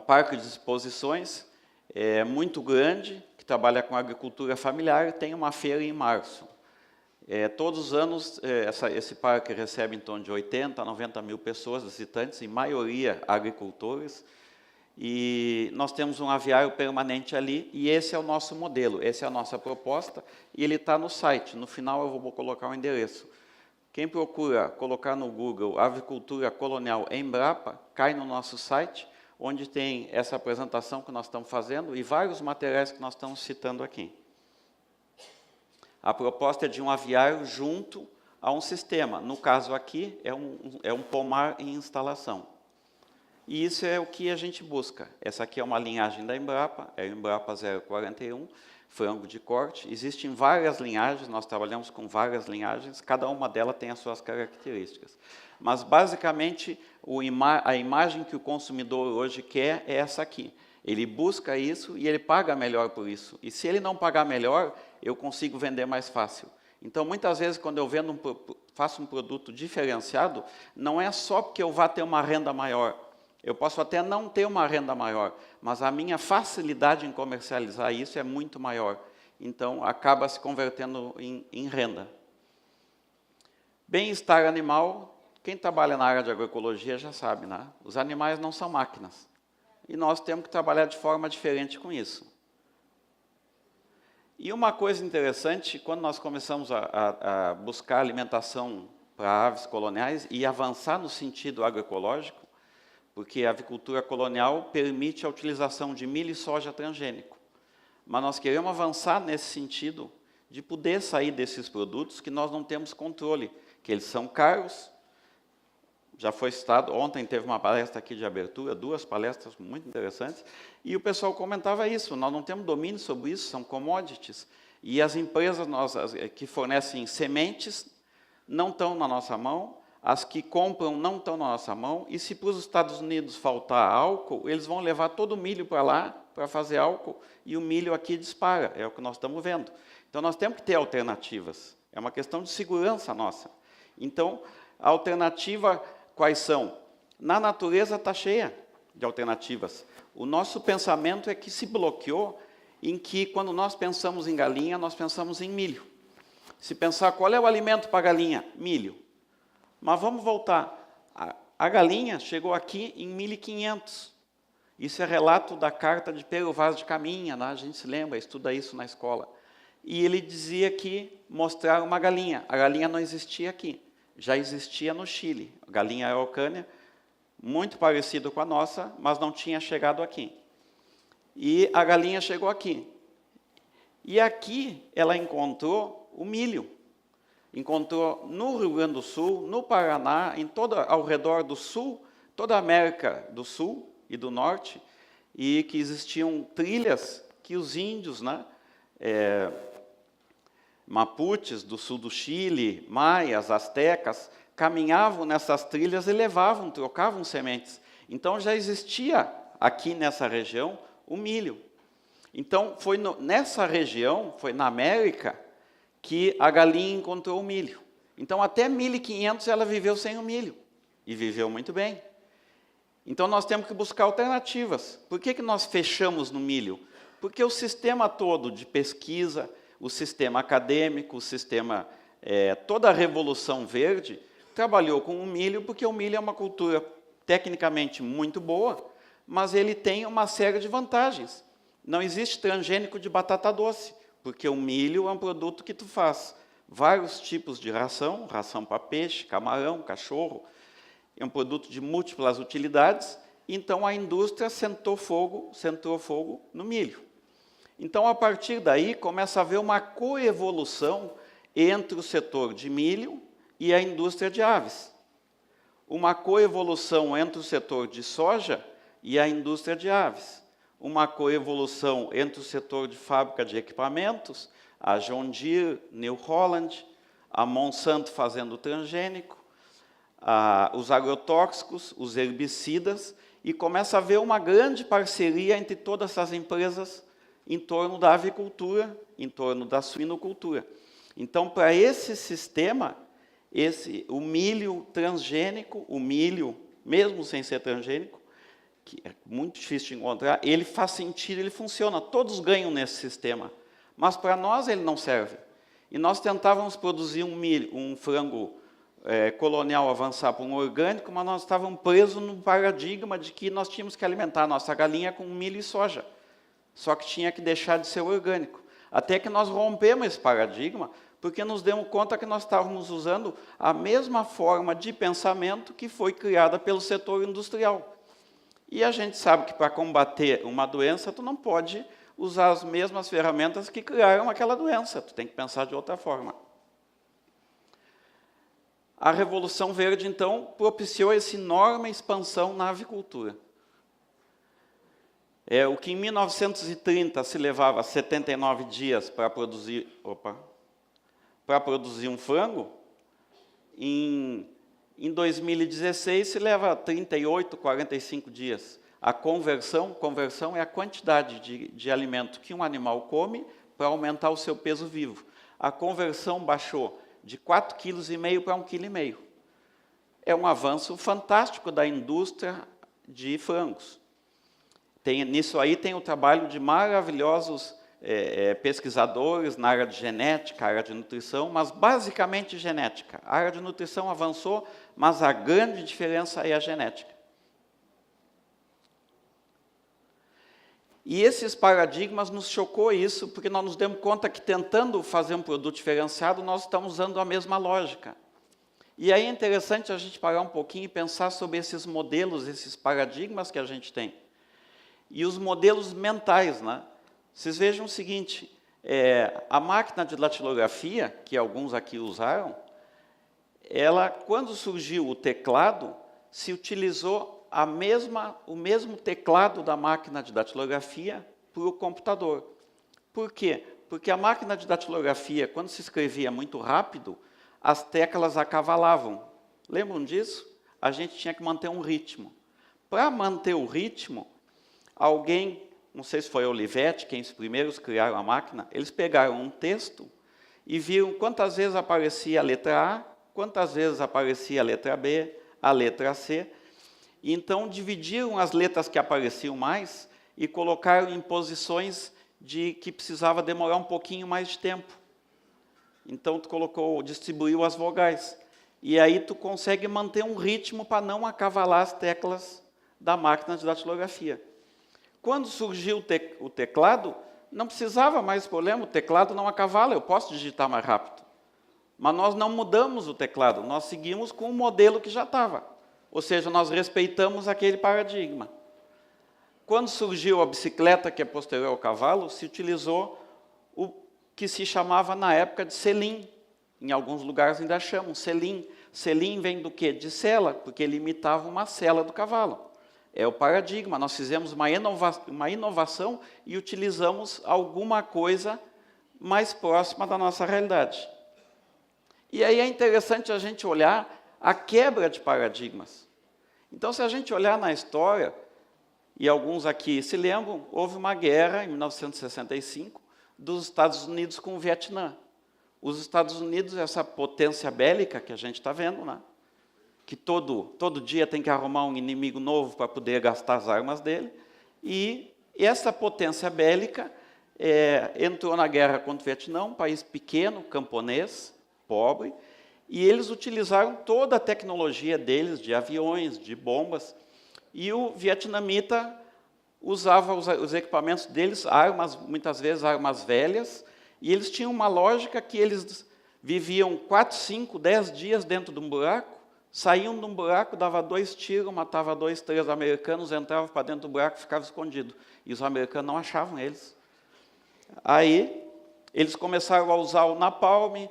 Speaker 12: parque de exposições muito grande, que trabalha com agricultura familiar, tem uma feira em março. Todos os anos, esse parque recebe em torno de 80 a 90 mil pessoas visitantes, em maioria agricultores, e nós temos um aviário permanente ali, e esse é o nosso modelo, essa é a nossa proposta, e ele está no site. No final eu vou colocar o endereço. Quem procura colocar no Google Avicultura Colonial Embrapa, cai no nosso site, onde tem essa apresentação que nós estamos fazendo e vários materiais que nós estamos citando aqui. A proposta é de um aviário junto a um sistema. No caso aqui, é um pomar em instalação. E isso é o que a gente busca. Essa aqui é uma linhagem da Embrapa, é a Embrapa 041, frango de corte. Existem várias linhagens, nós trabalhamos com várias linhagens, cada uma delas tem as suas características. Mas, basicamente, a imagem que o consumidor hoje quer é essa aqui. Ele busca isso e ele paga melhor por isso. E se ele não pagar melhor, eu consigo vender mais fácil. Então, muitas vezes, quando eu faço um produto diferenciado, não é só porque eu vá ter uma renda maior. Eu posso até não ter uma renda maior, mas a minha facilidade em comercializar isso é muito maior. Então, acaba se convertendo em renda. Bem-estar animal. Quem trabalha na área de agroecologia já sabe, né? Os animais não são máquinas. E nós temos que trabalhar de forma diferente com isso. E uma coisa interessante, quando nós começamos a buscar alimentação para aves coloniais e avançar no sentido agroecológico, porque a avicultura colonial permite a utilização de milho e soja transgênico. Mas nós queremos avançar nesse sentido de poder sair desses produtos que nós não temos controle, que eles são caros. Já foi citado, ontem teve uma palestra aqui de abertura, 2 palestras muito interessantes, e o pessoal comentava isso, nós não temos domínio sobre isso, são commodities, e as empresas que fornecem sementes não estão na nossa mão, as que compram não estão na nossa mão, e se para os Estados Unidos faltar álcool, eles vão levar todo o milho para lá, para fazer álcool, e o milho aqui dispara, é o que nós estamos vendo. Então, nós temos que ter alternativas, é uma questão de segurança nossa. Então, a alternativa, quais são? Na natureza está cheia de alternativas. O nosso pensamento é que se bloqueou em que, quando nós pensamos em galinha, nós pensamos em milho. Se pensar qual é o alimento para a galinha? Milho. Mas vamos voltar. A galinha chegou aqui em 1500. Isso é relato da carta de Pero Vaz de Caminha, né? A gente se lembra, estuda isso na escola. E ele dizia que mostraram uma galinha. A galinha não existia aqui, já existia no Chile. A galinha araucânia, muito parecida com a nossa, mas não tinha chegado aqui. E a galinha chegou aqui. E aqui ela encontrou o milho. Encontrou no Rio Grande do Sul, no Paraná, ao redor do Sul, toda a América do Sul e do Norte, e que existiam trilhas que os índios, né, Mapuches do sul do Chile, maias, astecas, caminhavam nessas trilhas e levavam, trocavam sementes. Então já existia aqui nessa região o milho. Então foi nessa região, foi na América, que a galinha encontrou o milho. Então até 1500 ela viveu sem o milho, e viveu muito bem. Então nós temos que buscar alternativas. Por que nós fechamos no milho? Porque o sistema todo de pesquisa, o sistema acadêmico, o sistema, toda a Revolução Verde, trabalhou com o milho, porque o milho é uma cultura tecnicamente muito boa, mas ele tem uma série de vantagens. Não existe transgênico de batata doce, porque o milho é um produto que tu faz vários tipos de ração, ração para peixe, camarão, cachorro, é um produto de múltiplas utilidades, então a indústria centrou fogo no milho. Então, a partir daí, começa a haver uma coevolução entre o setor de milho e a indústria de aves. Uma coevolução entre o setor de soja e a indústria de aves. Uma coevolução entre o setor de fábrica de equipamentos, a John Deere, New Holland, a Monsanto fazendo transgênico, os agrotóxicos, os herbicidas, e começa a haver uma grande parceria entre todas essas empresas em torno da avicultura, em torno da suinocultura. Então, para esse sistema, o milho transgênico, o milho, mesmo sem ser transgênico, que é muito difícil de encontrar, ele faz sentido, ele funciona, todos ganham nesse sistema. Mas para nós ele não serve. E nós tentávamos produzir um frango colonial avançar para um orgânico, mas nós estávamos presos no paradigma de que nós tínhamos que alimentar a nossa galinha com milho e soja. Só que tinha que deixar de ser orgânico. Até que nós rompemos esse paradigma, porque nos demos conta que nós estávamos usando a mesma forma de pensamento que foi criada pelo setor industrial. E a gente sabe que para combater uma doença, tu não pode usar as mesmas ferramentas que criaram aquela doença. Tu tem que pensar de outra forma. A Revolução Verde, então, propiciou essa enorme expansão na avicultura. O que em 1930 se levava 79 dias para produzir um frango, em 2016 se leva 38, 45 dias. A conversão é a quantidade de alimento que um animal come para aumentar o seu peso vivo. A conversão baixou de 4,5 kg para 1,5 kg. É um avanço fantástico da indústria de frangos. Nisso aí tem o trabalho de maravilhosos pesquisadores na área de genética, área de nutrição, mas basicamente genética. A área de nutrição avançou, mas a grande diferença é a genética. E esses paradigmas nos chocou isso, porque nós nos demos conta que tentando fazer um produto diferenciado, nós estamos usando a mesma lógica. E aí é interessante a gente parar um pouquinho e pensar sobre esses modelos, esses paradigmas que a gente tem. E os modelos mentais, né? Vocês vejam o seguinte, a máquina de datilografia, que alguns aqui usaram, quando surgiu o teclado, se utilizou o mesmo teclado da máquina de datilografia para o computador. Por quê? Porque a máquina de datilografia, quando se escrevia muito rápido, as teclas acavalavam. Lembram disso? A gente tinha que manter um ritmo. Para manter o ritmo, alguém, não sei se foi Olivetti, quem os primeiros criaram a máquina, eles pegaram um texto e viram quantas vezes aparecia a letra A, quantas vezes aparecia a letra B, a letra C, e então dividiram as letras que apareciam mais e colocaram em posições que precisava demorar um pouquinho mais de tempo. Então, distribuiu as vogais. E aí tu consegue manter um ritmo para não acavalar as teclas da máquina de datilografia. Quando surgiu o teclado, não precisava mais problema, o teclado não acavala, eu posso digitar mais rápido. Mas nós não mudamos o teclado, nós seguimos com o modelo que já estava. Ou seja, nós respeitamos aquele paradigma. Quando surgiu a bicicleta, que é posterior ao cavalo, se utilizou o que se chamava na época de selim. Em alguns lugares ainda chamam selim. Selim vem do quê? De sela, porque ele imitava uma sela do cavalo. É o paradigma. Nós fizemos uma inovação e utilizamos alguma coisa mais próxima da nossa realidade. E aí é interessante a gente olhar a quebra de paradigmas. Então, se a gente olhar na história, e alguns aqui se lembram, houve uma guerra em 1965 dos Estados Unidos com o Vietnã. Os Estados Unidos, essa potência bélica que a gente está vendo, né? Que todo dia tem que arrumar um inimigo novo para poder gastar as armas dele, e essa potência bélica entrou na guerra contra o Vietnã, um país pequeno, camponês, pobre, e eles utilizaram toda a tecnologia deles, de aviões, de bombas, e o vietnamita usava os equipamentos deles, armas, muitas vezes armas velhas, e eles tinham uma lógica que eles viviam 4, 5, 10 dias dentro de um buraco, saíam de um buraco, dava 2 tiros, matava 2, 3 americanos, entravam para dentro do buraco e ficavam escondidos. E os americanos não achavam eles. Aí, eles começaram a usar o napalm,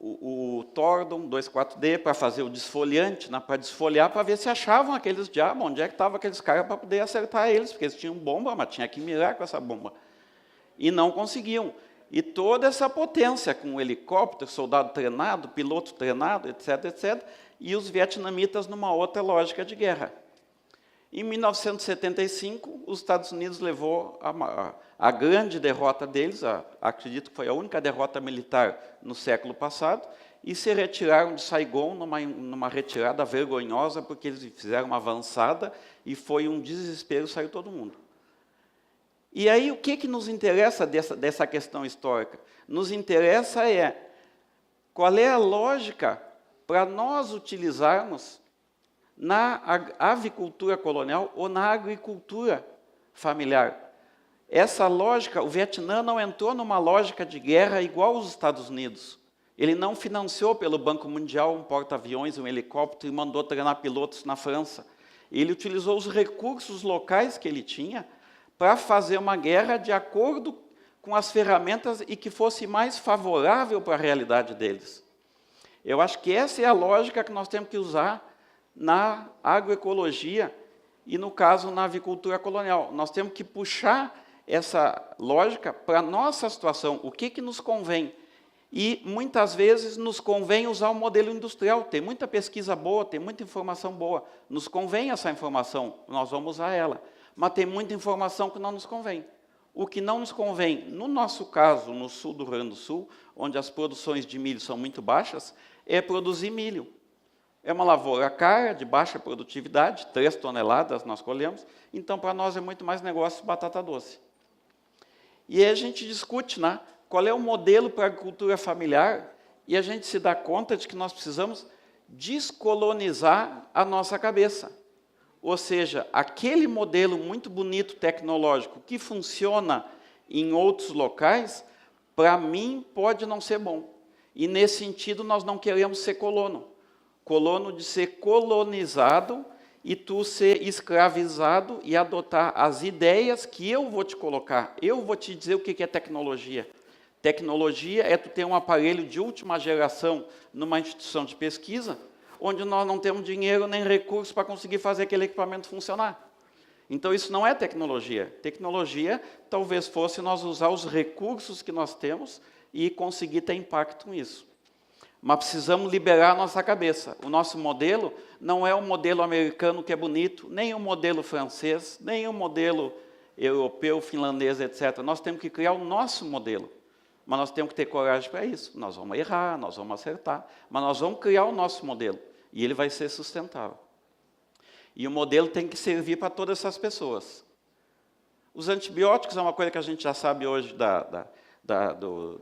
Speaker 12: o Tordon 2,4-D para fazer o desfoliante, né, para desfoliar, para ver se achavam aqueles diabos, onde é que estavam aqueles caras para poder acertar eles, porque eles tinham bomba, mas tinha que mirar com essa bomba. E não conseguiam. E toda essa potência, com helicóptero, soldado treinado, piloto treinado, etc., etc., e os vietnamitas numa outra lógica de guerra. Em 1975, os Estados Unidos levou a grande derrota deles, acredito que foi a única derrota militar no século passado, e se retiraram de Saigon numa retirada vergonhosa, porque eles fizeram uma avançada e foi um desespero, saiu todo mundo. E aí, o que nos interessa dessa questão histórica? Nos interessa qual é a lógica para nós utilizarmos na avicultura colonial ou na agricultura familiar. Essa lógica, o Vietnã não entrou numa lógica de guerra igual aos Estados Unidos. Ele não financiou pelo Banco Mundial um porta-aviões, um helicóptero e mandou treinar pilotos na França. Ele utilizou os recursos locais que ele tinha para fazer uma guerra de acordo com as ferramentas e que fosse mais favorável para a realidade deles. Eu acho que essa é a lógica que nós temos que usar na agroecologia e, no caso, na avicultura colonial. Nós temos que puxar essa lógica para a nossa situação, o que nos convém. E, muitas vezes, nos convém usar o modelo industrial. Tem muita pesquisa boa, tem muita informação boa. Nos convém essa informação, nós vamos usar ela. Mas tem muita informação que não nos convém. O que não nos convém, no nosso caso, no sul do Rio Grande do Sul, onde as produções de milho são muito baixas, é produzir milho. É uma lavoura cara, de baixa produtividade, 3 toneladas nós colhemos, então para nós é muito mais negócio batata doce. E aí a gente discute, né, qual é o modelo para a agricultura familiar, e a gente se dá conta de que nós precisamos descolonizar a nossa cabeça. Ou seja, aquele modelo muito bonito tecnológico que funciona em outros locais, para mim pode não ser bom. E nesse sentido nós não queremos ser colono. Colono de ser colonizado e tu ser escravizado e adotar as ideias que eu vou te colocar. Eu vou te dizer o que é tecnologia. Tecnologia é tu ter um aparelho de última geração numa instituição de pesquisa, onde nós não temos dinheiro nem recursos para conseguir fazer aquele equipamento funcionar. Então, isso não é tecnologia. Tecnologia talvez fosse nós usar os recursos que nós temos e conseguir ter impacto com isso. Mas precisamos liberar a nossa cabeça. O nosso modelo não é o modelo americano que é bonito, nem o modelo francês, nem o modelo europeu, finlandês, etc. Nós temos que criar o nosso modelo. Mas nós temos que ter coragem para isso. Nós vamos errar, nós vamos acertar, mas nós vamos criar o nosso modelo. E ele vai ser sustentável. E o modelo tem que servir para todas essas pessoas. Os antibióticos é uma coisa que a gente já sabe hoje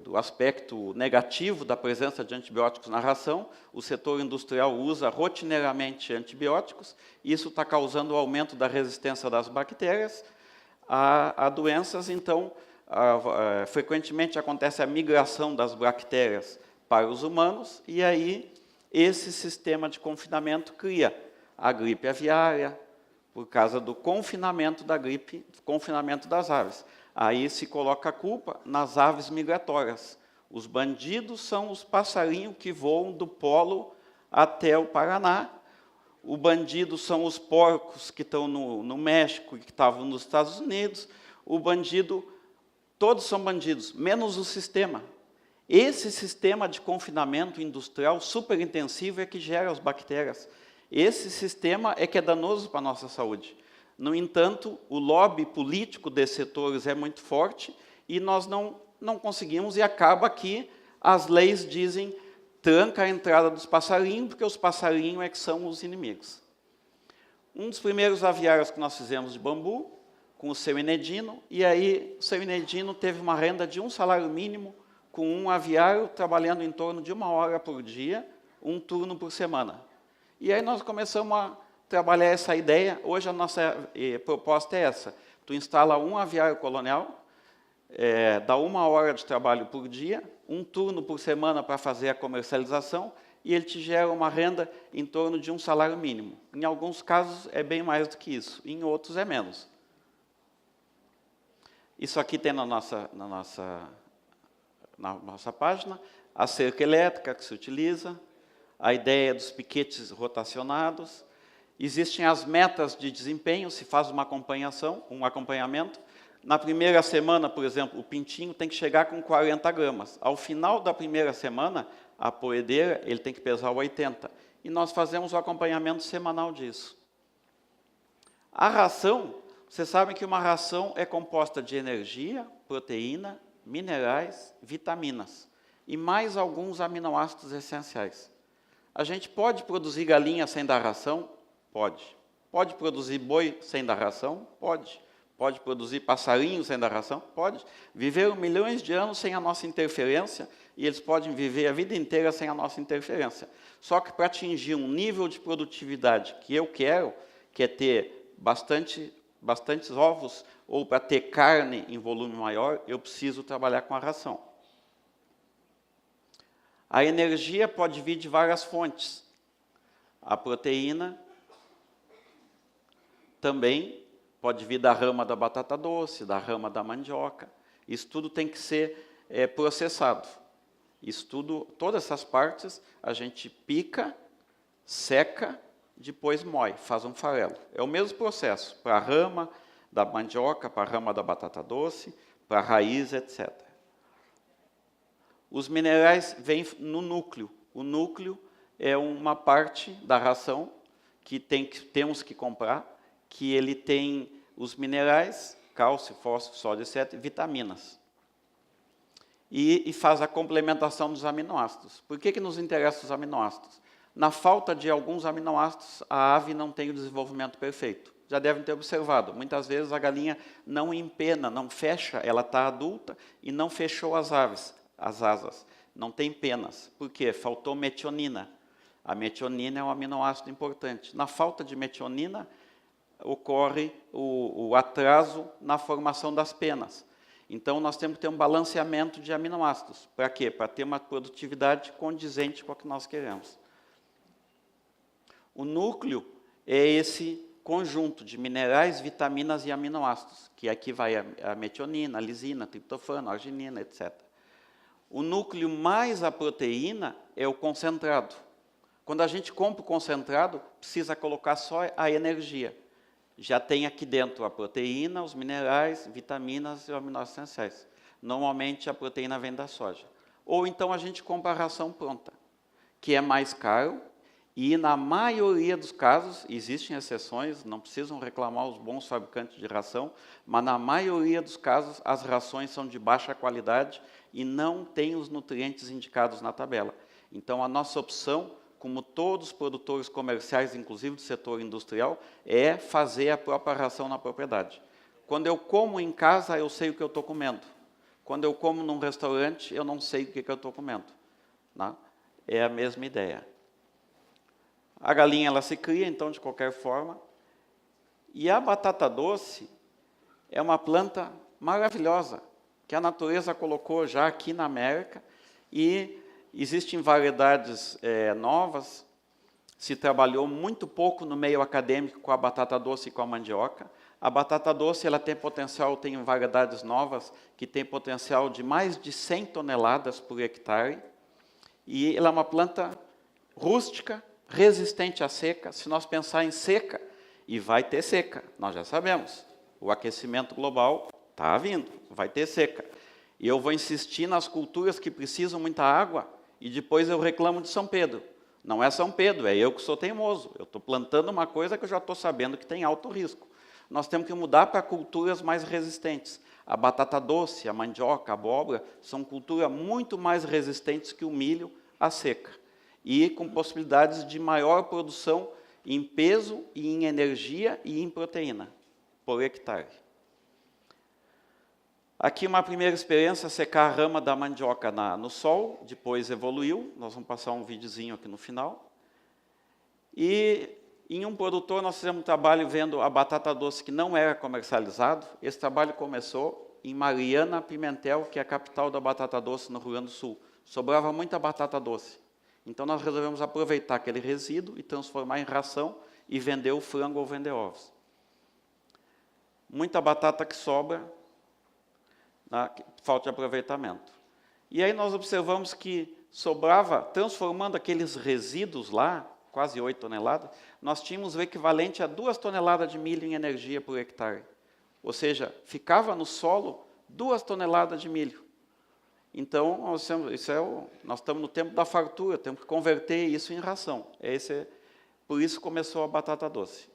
Speaker 12: do aspecto negativo da presença de antibióticos na ração. O setor industrial usa rotineiramente antibióticos. Isso está causando o aumento da resistência das bactérias a doenças. Então, frequentemente acontece a migração das bactérias para os humanos, e aí esse sistema de confinamento cria a gripe aviária, por causa do confinamento da gripe, confinamento das aves. Aí se coloca a culpa nas aves migratórias. Os bandidos são os passarinhos que voam do polo até o Paraná. O bandido são os porcos que estão no México e que estavam nos Estados Unidos. O bandido, todos são bandidos, menos o sistema. Esse sistema de confinamento industrial super intensivo é que gera as bactérias. Esse sistema é que é danoso para a nossa saúde. No entanto, o lobby político desses setores é muito forte e nós não conseguimos, e acaba que as leis dizem tranca a entrada dos passarinhos, porque os passarinhos é que são os inimigos. Um dos primeiros aviários que nós fizemos de bambu, com o seu Inedino, e aí o seu Inedino teve uma renda de 1 salário mínimo, com um aviário trabalhando em torno de 1 hora por dia, 1 turno por semana. E aí nós começamos a trabalhar essa ideia. Hoje a nossa proposta é essa. Tu instala um aviário colonial, dá 1 hora de trabalho por dia, um turno por semana para fazer a comercialização, e ele te gera uma renda em torno de um salário mínimo. Em alguns casos é bem mais do que isso, em outros é menos. Isso aqui tem na nossa página, a cerca elétrica que se utiliza, a ideia dos piquetes rotacionados, existem as metas de desempenho, se faz um acompanhamento. Na primeira semana, por exemplo, o pintinho tem que chegar com 40 gramas. Ao final da primeira semana, a poedeira ele tem que pesar 80. E nós fazemos o acompanhamento semanal disso. A ração, vocês sabem que uma ração é composta de energia, proteína, minerais, vitaminas e mais alguns aminoácidos essenciais. A gente pode produzir galinha sem dar ração? Pode. Pode produzir boi sem dar ração? Pode. Pode produzir passarinho sem dar ração? Pode. Viveram milhões de anos sem a nossa interferência e eles podem viver a vida inteira sem a nossa interferência. Só que para atingir um nível de produtividade que eu quero, que é ter bastantes ovos, ou para ter carne em volume maior, eu preciso trabalhar com a ração. A energia pode vir de várias fontes. A proteína também pode vir da rama da batata doce, da rama da mandioca. Isso tudo tem que ser processado. Isso tudo, todas essas partes, a gente pica, seca, depois moe, faz um farelo. É o mesmo processo para a rama da mandioca, para a rama da batata doce, para a raiz, etc. Os minerais vêm no núcleo. O núcleo é uma parte da ração que temos que comprar, que ele tem os minerais, cálcio, fósforo, sódio, etc., vitaminas. E faz a complementação dos aminoácidos. Por que nos interessam os aminoácidos? Na falta de alguns aminoácidos, a ave não tem o desenvolvimento perfeito. Já devem ter observado, muitas vezes a galinha não empena, não fecha, ela está adulta e não fechou as asas, não tem penas. Por quê? Faltou metionina. A metionina é um aminoácido importante. Na falta de metionina, ocorre o atraso na formação das penas. Então, nós temos que ter um balanceamento de aminoácidos. Para quê? Para ter uma produtividade condizente com o que nós queremos. O núcleo é esse conjunto de minerais, vitaminas e aminoácidos, que aqui vai a metionina, a lisina, a triptofano, a arginina, etc. O núcleo mais a proteína é o concentrado. Quando a gente compra o concentrado, precisa colocar só a energia. Já tem aqui dentro a proteína, os minerais, vitaminas e aminoácidos essenciais. Normalmente a proteína vem da soja. Ou então a gente compra a ração pronta, que é mais caro e na maioria dos casos, existem exceções, não precisam reclamar os bons fabricantes de ração, mas na maioria dos casos as rações são de baixa qualidade e não têm os nutrientes indicados na tabela. Então a nossa opção, como todos os produtores comerciais, inclusive do setor industrial, é fazer a própria ração na propriedade. Quando eu como em casa, eu sei o que eu estou comendo. Quando eu como num restaurante, eu não sei o que eu estou comendo. Né? É a mesma ideia. A galinha ela se cria, então, de qualquer forma. E a batata doce é uma planta maravilhosa, que a natureza colocou já aqui na América, e existem variedades novas. Se trabalhou muito pouco no meio acadêmico com a batata doce e com a mandioca. A batata doce ela tem potencial, tem variedades novas, que tem potencial de mais de 100 toneladas por hectare. E ela é uma planta rústica, resistente à seca. Se nós pensar em seca, e vai ter seca, nós já sabemos. O aquecimento global está vindo, vai ter seca. E eu vou insistir nas culturas que precisam muita água, e depois eu reclamo de São Pedro. Não é São Pedro, é eu que sou teimoso. Eu estou plantando uma coisa que eu já estou sabendo que tem alto risco. Nós temos que mudar para culturas mais resistentes. A batata doce, a mandioca, a abóbora, são culturas muito mais resistentes que o milho à seca. E com possibilidades de maior produção em peso, e em energia e em proteína por hectare. Aqui uma primeira experiência, secar a rama da mandioca no sol, depois evoluiu, nós vamos passar um videozinho aqui no final. E Em um produtor, nós fizemos um trabalho vendo a batata doce que não era comercializado. Esse trabalho começou em Mariana Pimentel, que é a capital da batata doce no Rio Grande do Sul. Sobrava muita batata doce. Então, nós resolvemos aproveitar aquele resíduo e transformar em ração e vender o frango ou vender ovos. Muita batata que sobra, falta de aproveitamento. E aí nós observamos que sobrava, transformando aqueles resíduos lá, quase 8 toneladas, nós tínhamos o equivalente a 2 toneladas de milho em energia por hectare. Ou seja, ficava no solo 2 toneladas de milho. Então, nós estamos no tempo da fartura, temos que converter isso em ração. Por isso começou a batata doce.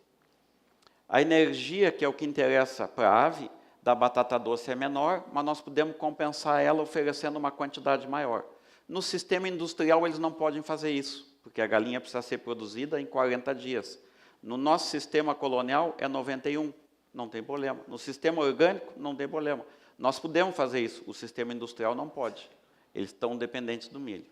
Speaker 12: A energia, que é o que interessa para a ave, da batata doce é menor, mas nós podemos compensar ela oferecendo uma quantidade maior. No sistema industrial, eles não podem fazer isso, porque a galinha precisa ser produzida em 40 dias. No nosso sistema colonial, é 91, não tem problema. No sistema orgânico, não tem problema. Nós podemos fazer isso, o sistema industrial não pode. Eles estão dependentes do milho.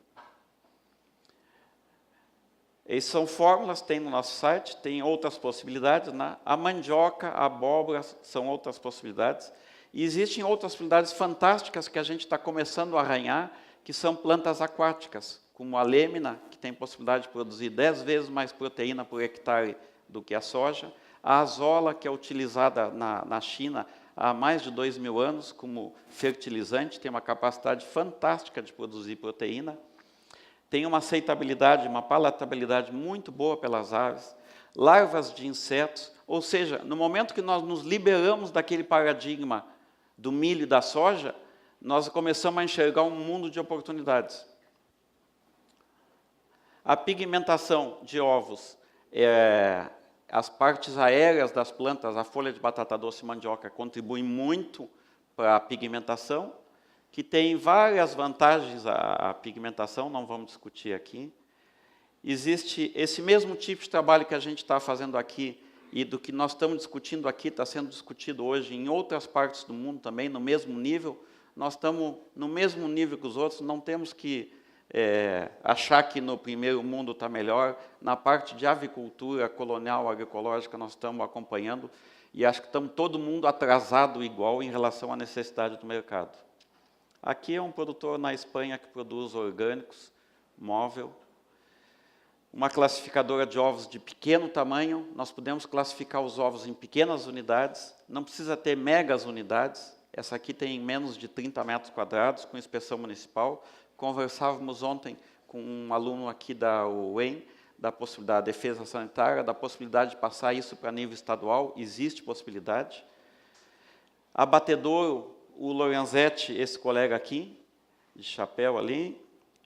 Speaker 12: Essas são fórmulas, tem no nosso site, tem outras possibilidades. Né? A mandioca, a abóbora são outras possibilidades. E existem outras possibilidades fantásticas que a gente está começando a arranhar, que são plantas aquáticas, como a lêmina, que tem possibilidade de produzir 10 vezes mais proteína por hectare do que a soja. A azola, que é utilizada na China há mais de 2.000 anos como fertilizante, tem uma capacidade fantástica de produzir proteína. Tem uma aceitabilidade, uma palatabilidade muito boa pelas aves. Larvas de insetos, ou seja, no momento que nós nos liberamos daquele paradigma do milho e da soja, nós começamos a enxergar um mundo de oportunidades. A pigmentação de ovos, as partes aéreas das plantas, a folha de batata doce e mandioca, contribuem muito para a pigmentação, que tem várias vantagens a pigmentação, não vamos discutir aqui. Existe esse mesmo tipo de trabalho que a gente está fazendo aqui e do que nós estamos discutindo aqui, está sendo discutido hoje em outras partes do mundo também, no mesmo nível. Nós estamos no mesmo nível que os outros, não temos que achar que no primeiro mundo está melhor. Na parte de avicultura colonial, agroecológica, nós estamos acompanhando e acho que estamos todo mundo atrasado igual em relação à necessidade do mercado. Aqui é um produtor na Espanha que produz orgânicos, móvel. Uma classificadora de ovos de pequeno tamanho, nós podemos classificar os ovos em pequenas unidades, não precisa ter megas unidades. Essa aqui tem menos de 30 metros quadrados, com inspeção municipal. Conversávamos ontem com um aluno aqui da UEM, da possibilidade da defesa sanitária, da possibilidade de passar isso para nível estadual, existe possibilidade. Abatedouro, o Lorenzetti, esse colega aqui, de chapéu ali,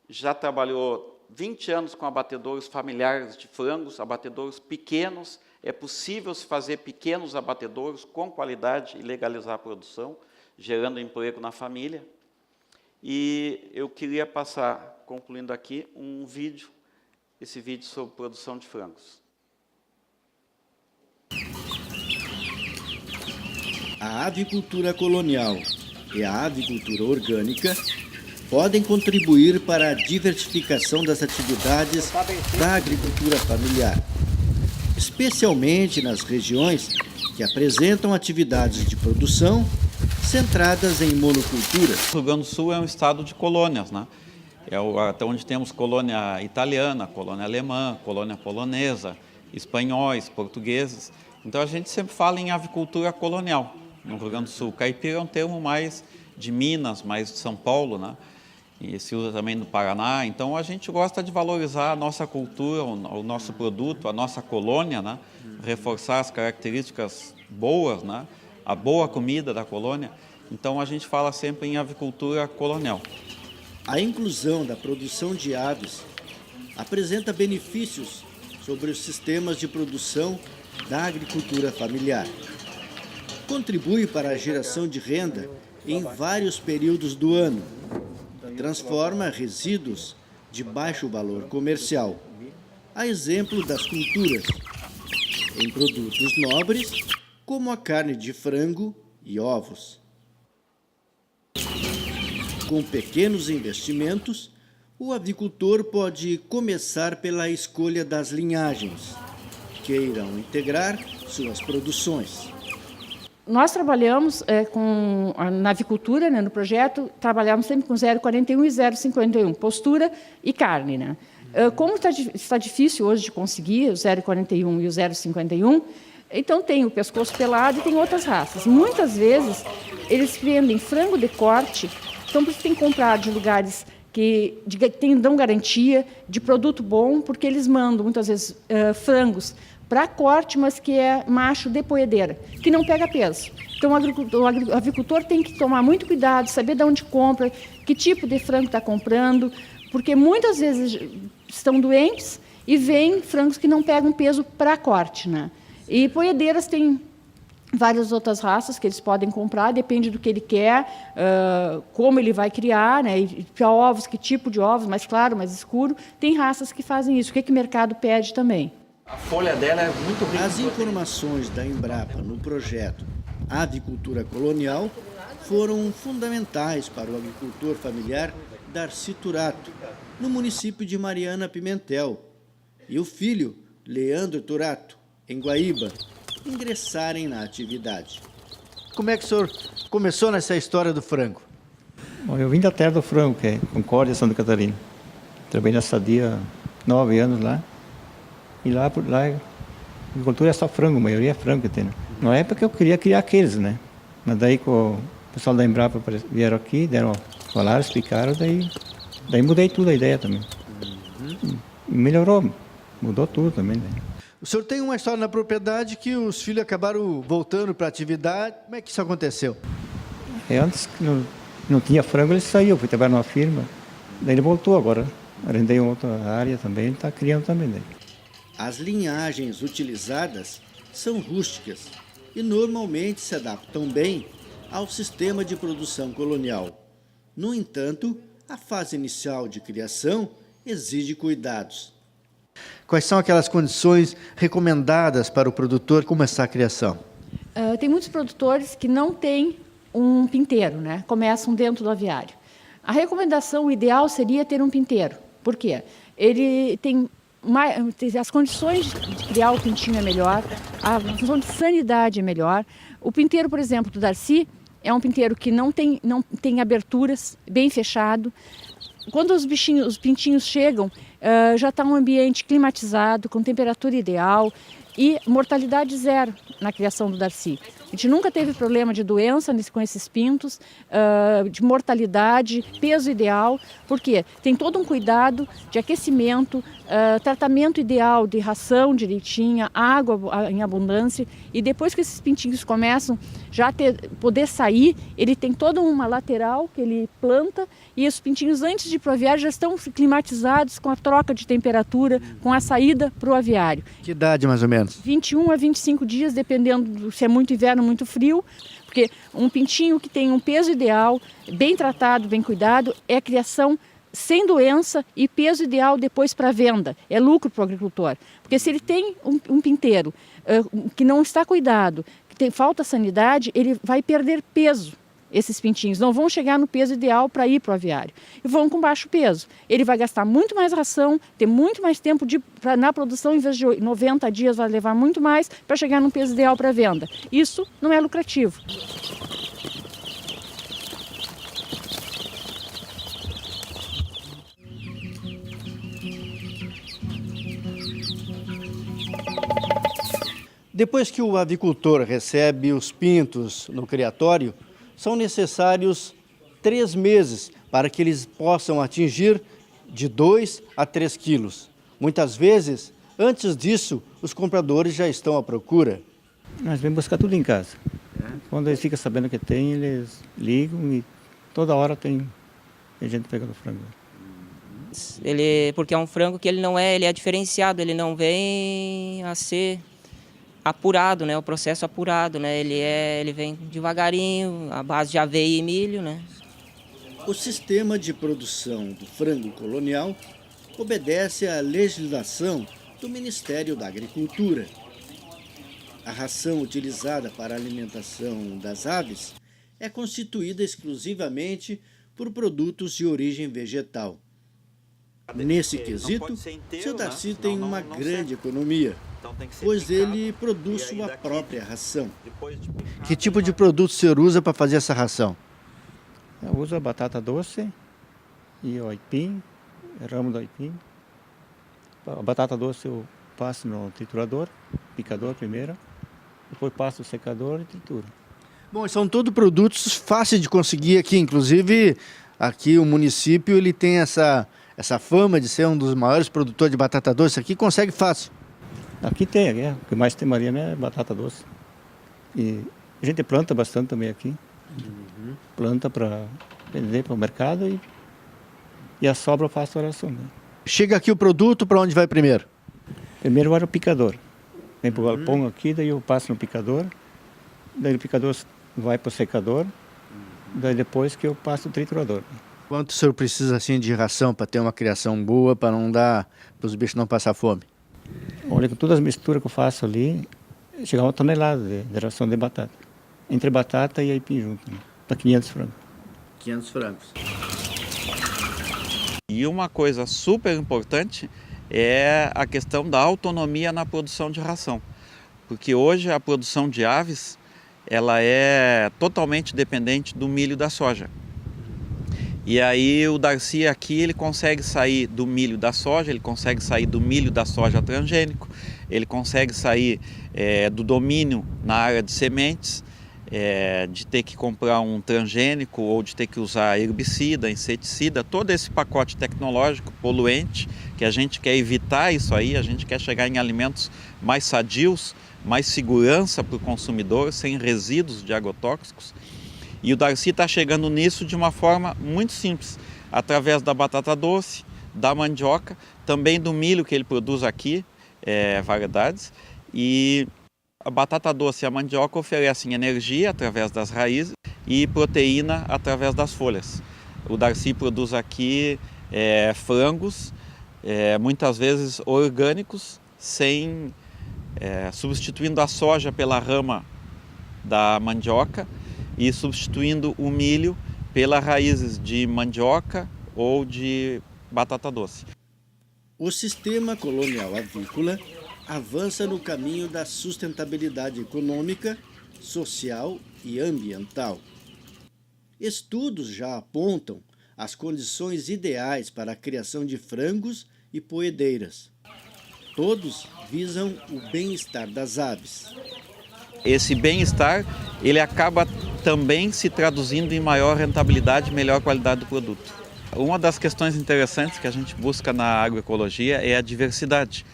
Speaker 12: já trabalhou 20 anos com abatedouros familiares de frangos, abatedouros pequenos. É possível se fazer pequenos abatedouros com qualidade e legalizar a produção, gerando emprego na família. E eu queria passar, concluindo aqui, um vídeo, esse vídeo sobre produção de frangos.
Speaker 13: A avicultura colonial e a avicultura orgânica podem contribuir para a diversificação das atividades da agricultura familiar, especialmente nas regiões que apresentam atividades de produção centradas em monocultura.
Speaker 12: O Rio Grande do Sul é um estado de colônias, né? Até onde temos colônia italiana, colônia alemã, colônia polonesa, espanhóis, portugueses. Então a gente sempre fala em avicultura colonial no Rio Grande do Sul. Caipira é um termo mais de Minas, mais de São Paulo, né? E se usa também no Paraná. Então a gente gosta de valorizar a nossa cultura, o nosso produto, a nossa colônia, né? Reforçar as características boas, né? A boa comida da colônia. Então a gente fala sempre em avicultura colonial.
Speaker 13: A inclusão da produção de aves apresenta benefícios sobre os sistemas de produção da agricultura familiar. Contribui para a geração de renda em vários períodos do ano. Transforma resíduos de baixo valor comercial, a exemplo das culturas, em produtos nobres, como a carne de frango e ovos. Com pequenos investimentos, o avicultor pode começar pela escolha das linhagens, queiram integrar suas produções.
Speaker 14: Nós trabalhamos na avicultura, né, no projeto, trabalhamos sempre com 0,41 e 0,51, postura e carne. Né? Como está difícil hoje de conseguir o 0,41 e o 0,51, então tem o pescoço pelado e tem outras raças. Muitas vezes eles vendem frango de corte, então por isso tem que comprar de lugares que dão garantia de produto bom, porque eles mandam muitas vezes frangos para corte, mas que é macho de poedeira, que não pega peso. Então o avicultor tem que tomar muito cuidado, saber de onde compra, que tipo de frango está comprando, porque muitas vezes estão doentes e vêm frangos que não pegam peso para corte. Né? E poedeiras tem várias outras raças que eles podem comprar, depende do que ele quer, como ele vai criar, né? E para ovos, que tipo de ovos, mais claro, mais escuro. Tem raças que fazem isso, o que o mercado pede também.
Speaker 13: A folha dela é muito rica. As informações da Embrapa no projeto Avicultura Colonial foram fundamentais para o agricultor familiar Darcy Turato, no município de Mariana Pimentel, e o filho, Leandro Turato, em Guaíba, ingressarem na atividade. Como é que o senhor começou nessa história do frango?
Speaker 15: Bom, eu vim da terra do frango, que é Concórdia, Santa Catarina. Trabalhei na Sadia 9 anos lá. E lá a agricultura é só frango, a maioria é frango que tem. Né? Na época eu queria criar aqueles, né? Mas daí o pessoal da Embrapa vieram aqui, falaram, explicaram, daí mudei tudo a ideia também. E melhorou, mudou tudo também. Né?
Speaker 13: O senhor tem uma história na propriedade que os filhos acabaram voltando para a atividade. Como é que isso aconteceu?
Speaker 15: Antes que não tinha frango, ele saiu, fui trabalhar numa firma. Daí ele voltou agora. Arrendei outra área também, ele está criando também. Daí.
Speaker 13: As linhagens utilizadas são rústicas e normalmente se adaptam bem ao sistema de produção colonial. No entanto, a fase inicial de criação exige cuidados. Quais são aquelas condições recomendadas para o produtor começar a criação?
Speaker 14: Tem muitos produtores que não têm um pinteiro, né? Começam dentro do aviário. A recomendação, o ideal seria ter um pinteiro. Por quê? Ele tem as condições de criar o pintinho é melhor, a função de sanidade é melhor. O pinteiro, por exemplo, do Darcy, é um pinteiro que não tem aberturas, bem fechado. Quando os pintinhos chegam, já está um ambiente climatizado, com temperatura ideal e mortalidade zero na criação do Darcy. A gente nunca teve problema de doença com esses pintos, de mortalidade, peso ideal, porque tem todo um cuidado de aquecimento, tratamento ideal de ração direitinha, água em abundância, e depois que esses pintinhos começam já a poder sair, ele tem toda uma lateral que ele planta, e os pintinhos antes de ir para o aviário já estão climatizados com a troca de temperatura, com a saída para o aviário.
Speaker 13: Que idade mais ou menos?
Speaker 14: 21 a 25 dias, dependendo se é muito inverno ou muito frio, porque um pintinho que tem um peso ideal, bem tratado, bem cuidado, é a criação sem doença e peso ideal depois para venda. É lucro para o agricultor. Porque se ele tem um pinteiro que não está cuidado, que falta sanidade, ele vai perder peso. Esses pintinhos não vão chegar no peso ideal para ir para o aviário. E vão com baixo peso. Ele vai gastar muito mais ração, ter muito mais tempo na produção, em vez de 90 dias, vai levar muito mais para chegar no peso ideal para venda. Isso não é lucrativo.
Speaker 13: Depois que o avicultor recebe os pintos no criatório, são necessários 3 meses para que eles possam atingir de 2 a 3 quilos. Muitas vezes, antes disso, os compradores já estão à procura.
Speaker 15: Nós vamos buscar tudo em casa. Quando eles ficam sabendo que tem, eles ligam e toda hora tem gente pegando frango.
Speaker 16: Porque é um frango que ele é diferenciado, ele não vem a ser apurado, né? O processo apurado, né? Ele vem devagarinho, à base de aveia e milho, né?
Speaker 13: O sistema de produção do frango colonial obedece à legislação do Ministério da Agricultura. A ração utilizada para a alimentação das aves é constituída exclusivamente por produtos de origem vegetal. Nesse quesito, seu Darcy tem uma grande economia. pois ele produz sua própria ração. Que tipo de produto o senhor usa para fazer essa ração?
Speaker 15: Eu uso a batata doce e o aipim, ramo do aipim. A batata doce eu passo no triturador, picador primeiro, depois passo o secador e trituro.
Speaker 13: Bom, são todos produtos fáceis de conseguir aqui, inclusive aqui o município ele tem essa fama de ser um dos maiores produtores de batata doce, aqui consegue fácil.
Speaker 15: Aqui tem, o que mais tem Maria é batata doce. E a gente planta bastante também aqui. Planta para vender para o mercado e a sobra eu faço oração. Né?
Speaker 13: Chega aqui o produto, para onde vai primeiro?
Speaker 15: Primeiro vai o picador. Vem para o galpão aqui, daí eu passo no picador. Daí o picador vai para o secador. Daí depois que eu passo o triturador.
Speaker 13: Quanto o senhor precisa assim de ração para ter uma criação boa, para não dar, para os bichos não passar fome?
Speaker 15: Olha, com todas as misturas que eu faço ali, chega a 1 tonelada de ração de batata. Entre batata e aipim junto, né? Para 500 frangos.
Speaker 13: 500 frangos.
Speaker 12: E uma coisa super importante é a questão da autonomia na produção de ração. Porque hoje a produção de aves, ela é totalmente dependente do milho e da soja. E aí o Darcy aqui, ele consegue sair do milho da soja, ele consegue sair do milho da soja transgênico, ele consegue sair do domínio na área de sementes, de ter que comprar um transgênico ou de ter que usar herbicida, inseticida, todo esse pacote tecnológico poluente, que a gente quer evitar isso aí, a gente quer chegar em alimentos mais sadios, mais segurança para o consumidor, sem resíduos de agrotóxicos. E o Darcy está chegando nisso de uma forma muito simples, através da batata doce, da mandioca, também do milho que ele produz aqui, variedades. E a batata doce e a mandioca oferecem energia através das raízes e proteína através das folhas. O Darcy produz aqui frangos, muitas vezes orgânicos, substituindo a soja pela rama da mandioca e substituindo o milho pelas raízes de mandioca ou de batata doce.
Speaker 13: O sistema colonial avícola avança no caminho da sustentabilidade econômica, social e ambiental. Estudos já apontam as condições ideais para a criação de frangos e poedeiras. Todos visam o bem-estar das aves.
Speaker 12: Esse bem-estar, ele acaba também se traduzindo em maior rentabilidade e melhor qualidade do produto. Uma das questões interessantes que a gente busca na agroecologia é a diversidade,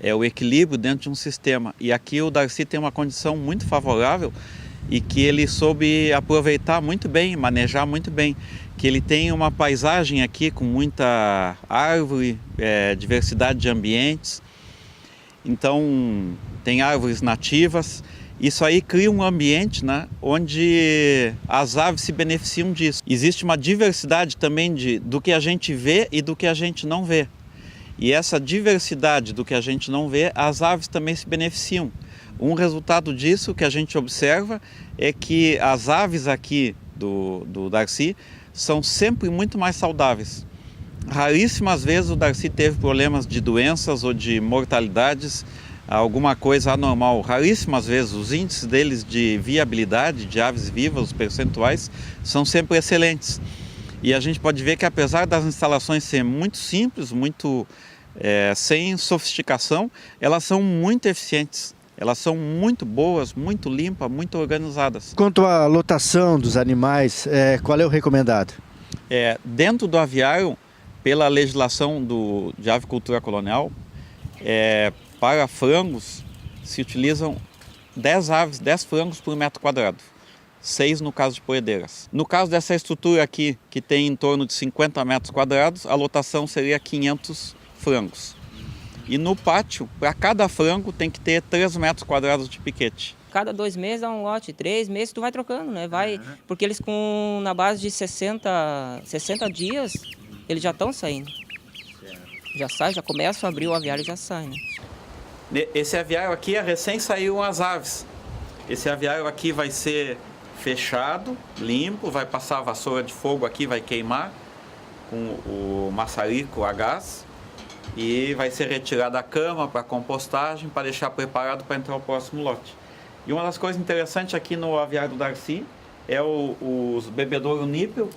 Speaker 12: é o equilíbrio dentro de um sistema. E aqui o Darcy tem uma condição muito favorável e que ele soube aproveitar muito bem, manejar muito bem. Que ele tem uma paisagem aqui com muita árvore, diversidade de ambientes. Então, tem árvores nativas. Isso aí cria um ambiente, né, onde as aves se beneficiam disso. Existe uma diversidade também do que a gente vê e do que a gente não vê. E essa diversidade do que a gente não vê, as aves também se beneficiam. Um resultado disso que a gente observa é que as aves aqui do Darcy são sempre muito mais saudáveis. Raríssimas vezes o Darcy teve problemas de doenças ou de mortalidades, alguma coisa anormal. Raríssimas vezes os índices deles de viabilidade de aves vivas, os percentuais, são sempre excelentes. E a gente pode ver que apesar das instalações serem muito simples, muito sem sofisticação, elas são muito eficientes. Elas são muito boas, muito limpas, muito organizadas.
Speaker 13: Quanto à lotação dos animais, qual é o recomendado?
Speaker 12: Dentro do aviário, pela legislação de avicultura colonial, para frangos se utilizam 10 aves, 10 frangos por metro quadrado. 6 no caso de poedeiras. No caso dessa estrutura aqui, que tem em torno de 50 metros quadrados, a lotação seria 500 frangos. E no pátio, para cada frango, tem que ter 3 metros quadrados de piquete.
Speaker 16: Cada 2 meses dá um lote, 3 meses tu vai trocando, né? Porque eles na base de 60 dias, eles já estão saindo. Já sai, já começa a abrir o aviário e já sai, né?
Speaker 12: Esse aviário aqui, recém saíram as aves. Esse aviário aqui vai ser fechado, limpo, vai passar a vassoura de fogo aqui, vai queimar com o maçarico a gás. e vai ser retirada a cama para compostagem, para deixar preparado para entrar o próximo lote. E uma das coisas interessantes aqui no aviário do Darcy é os bebedouro nípel,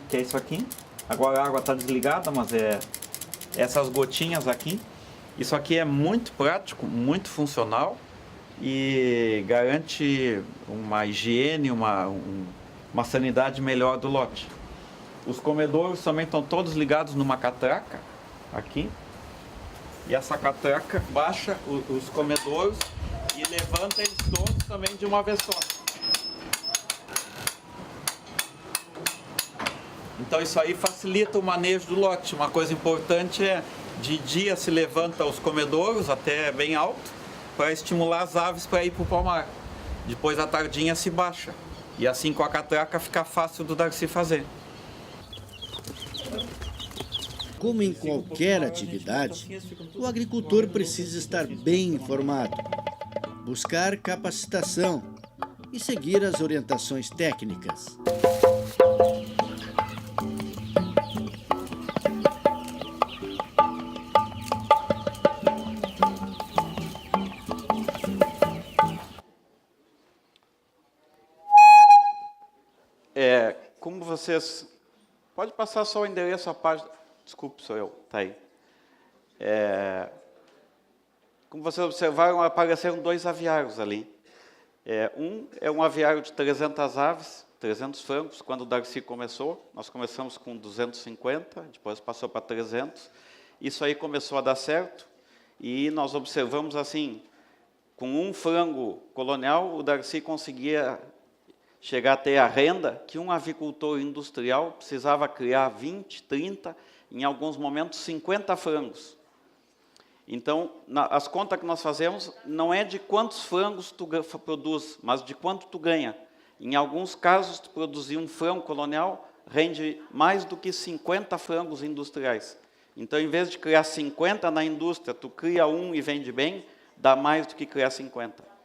Speaker 12: que é isso aqui. Agora a água está desligada, mas é essas gotinhas aqui. Isso aqui é muito prático, muito funcional e garante uma higiene, uma sanidade melhor do lote. Os comedouros também estão todos ligados numa catraca, aqui. E essa catraca baixa os comedouros e levanta eles todos também de uma vez só. Então isso aí facilita o manejo do lote. Uma coisa importante é, de dia se levanta os comedouros até bem alto, para estimular as aves para ir para o palmar. Depois à tardinha se baixa. E assim com a catraca fica fácil do Darcy fazer.
Speaker 13: Como em qualquer atividade, o agricultor precisa estar bem informado, buscar capacitação e seguir as orientações técnicas.
Speaker 12: Como vocês... Pode passar só o endereço, a página... Desculpe, sou eu, está aí. Como vocês observaram, apareceram 2 aviários ali. Um é um aviário de 300 aves, 300 frangos. Quando o Darcy começou, nós começamos com 250, depois passou para 300. Isso aí começou a dar certo e nós observamos assim, com um frango colonial, o Darcy conseguia chegar a ter a renda que um avicultor industrial precisava criar 20, 30, em alguns momentos 50 frangos. Então, as contas que nós fazemos não é de quantos frangos tu produz, mas de quanto tu ganha. Em alguns casos, tu produzir um frango colonial rende mais do que 50 frangos industriais. Então, em vez de criar 50 na indústria, tu cria um e vende bem, dá mais do que criar 50.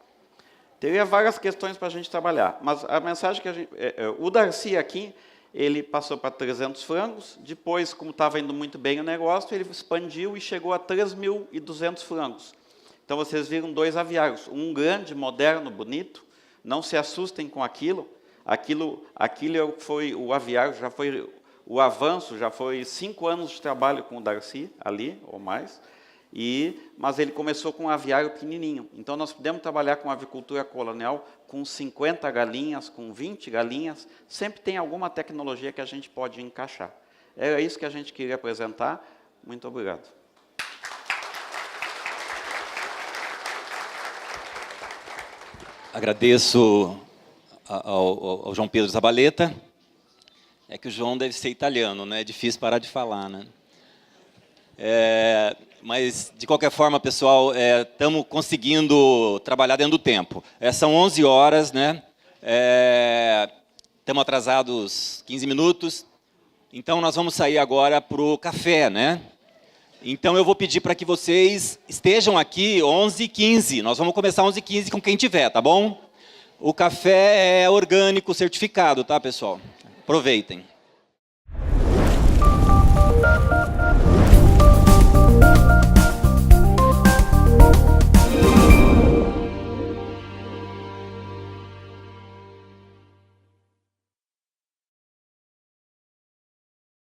Speaker 12: Teria várias questões para a gente trabalhar, mas a mensagem que a gente... o Darcy aqui, ele passou para 300 frangos, depois, como estava indo muito bem o negócio, ele expandiu e chegou a 3.200 frangos. Então, vocês viram 2 aviários, um grande, moderno, bonito, não se assustem com aquilo, aquilo foi o aviário, já foi o avanço, já foi 5 anos de trabalho com o Darcy, ali, ou mais, mas ele começou com um aviário pequenininho. Então, nós podemos trabalhar com avicultura colonial com 50 galinhas, com 20 galinhas. Sempre tem alguma tecnologia que a gente pode encaixar. Era isso que a gente queria apresentar. Muito obrigado.
Speaker 1: Agradeço ao João Pedro Zabaleta. É que o João deve ser italiano, né? É difícil parar de falar, né? Mas, de qualquer forma, pessoal, estamos conseguindo trabalhar dentro do tempo. São 11 horas, né? Estamos atrasados 15 minutos. Então, nós vamos sair agora para o café, né? Então, eu vou pedir para que vocês estejam aqui 11h15. Nós vamos começar 11h15 com quem tiver, tá bom? O café é orgânico, certificado, tá, pessoal? Aproveitem.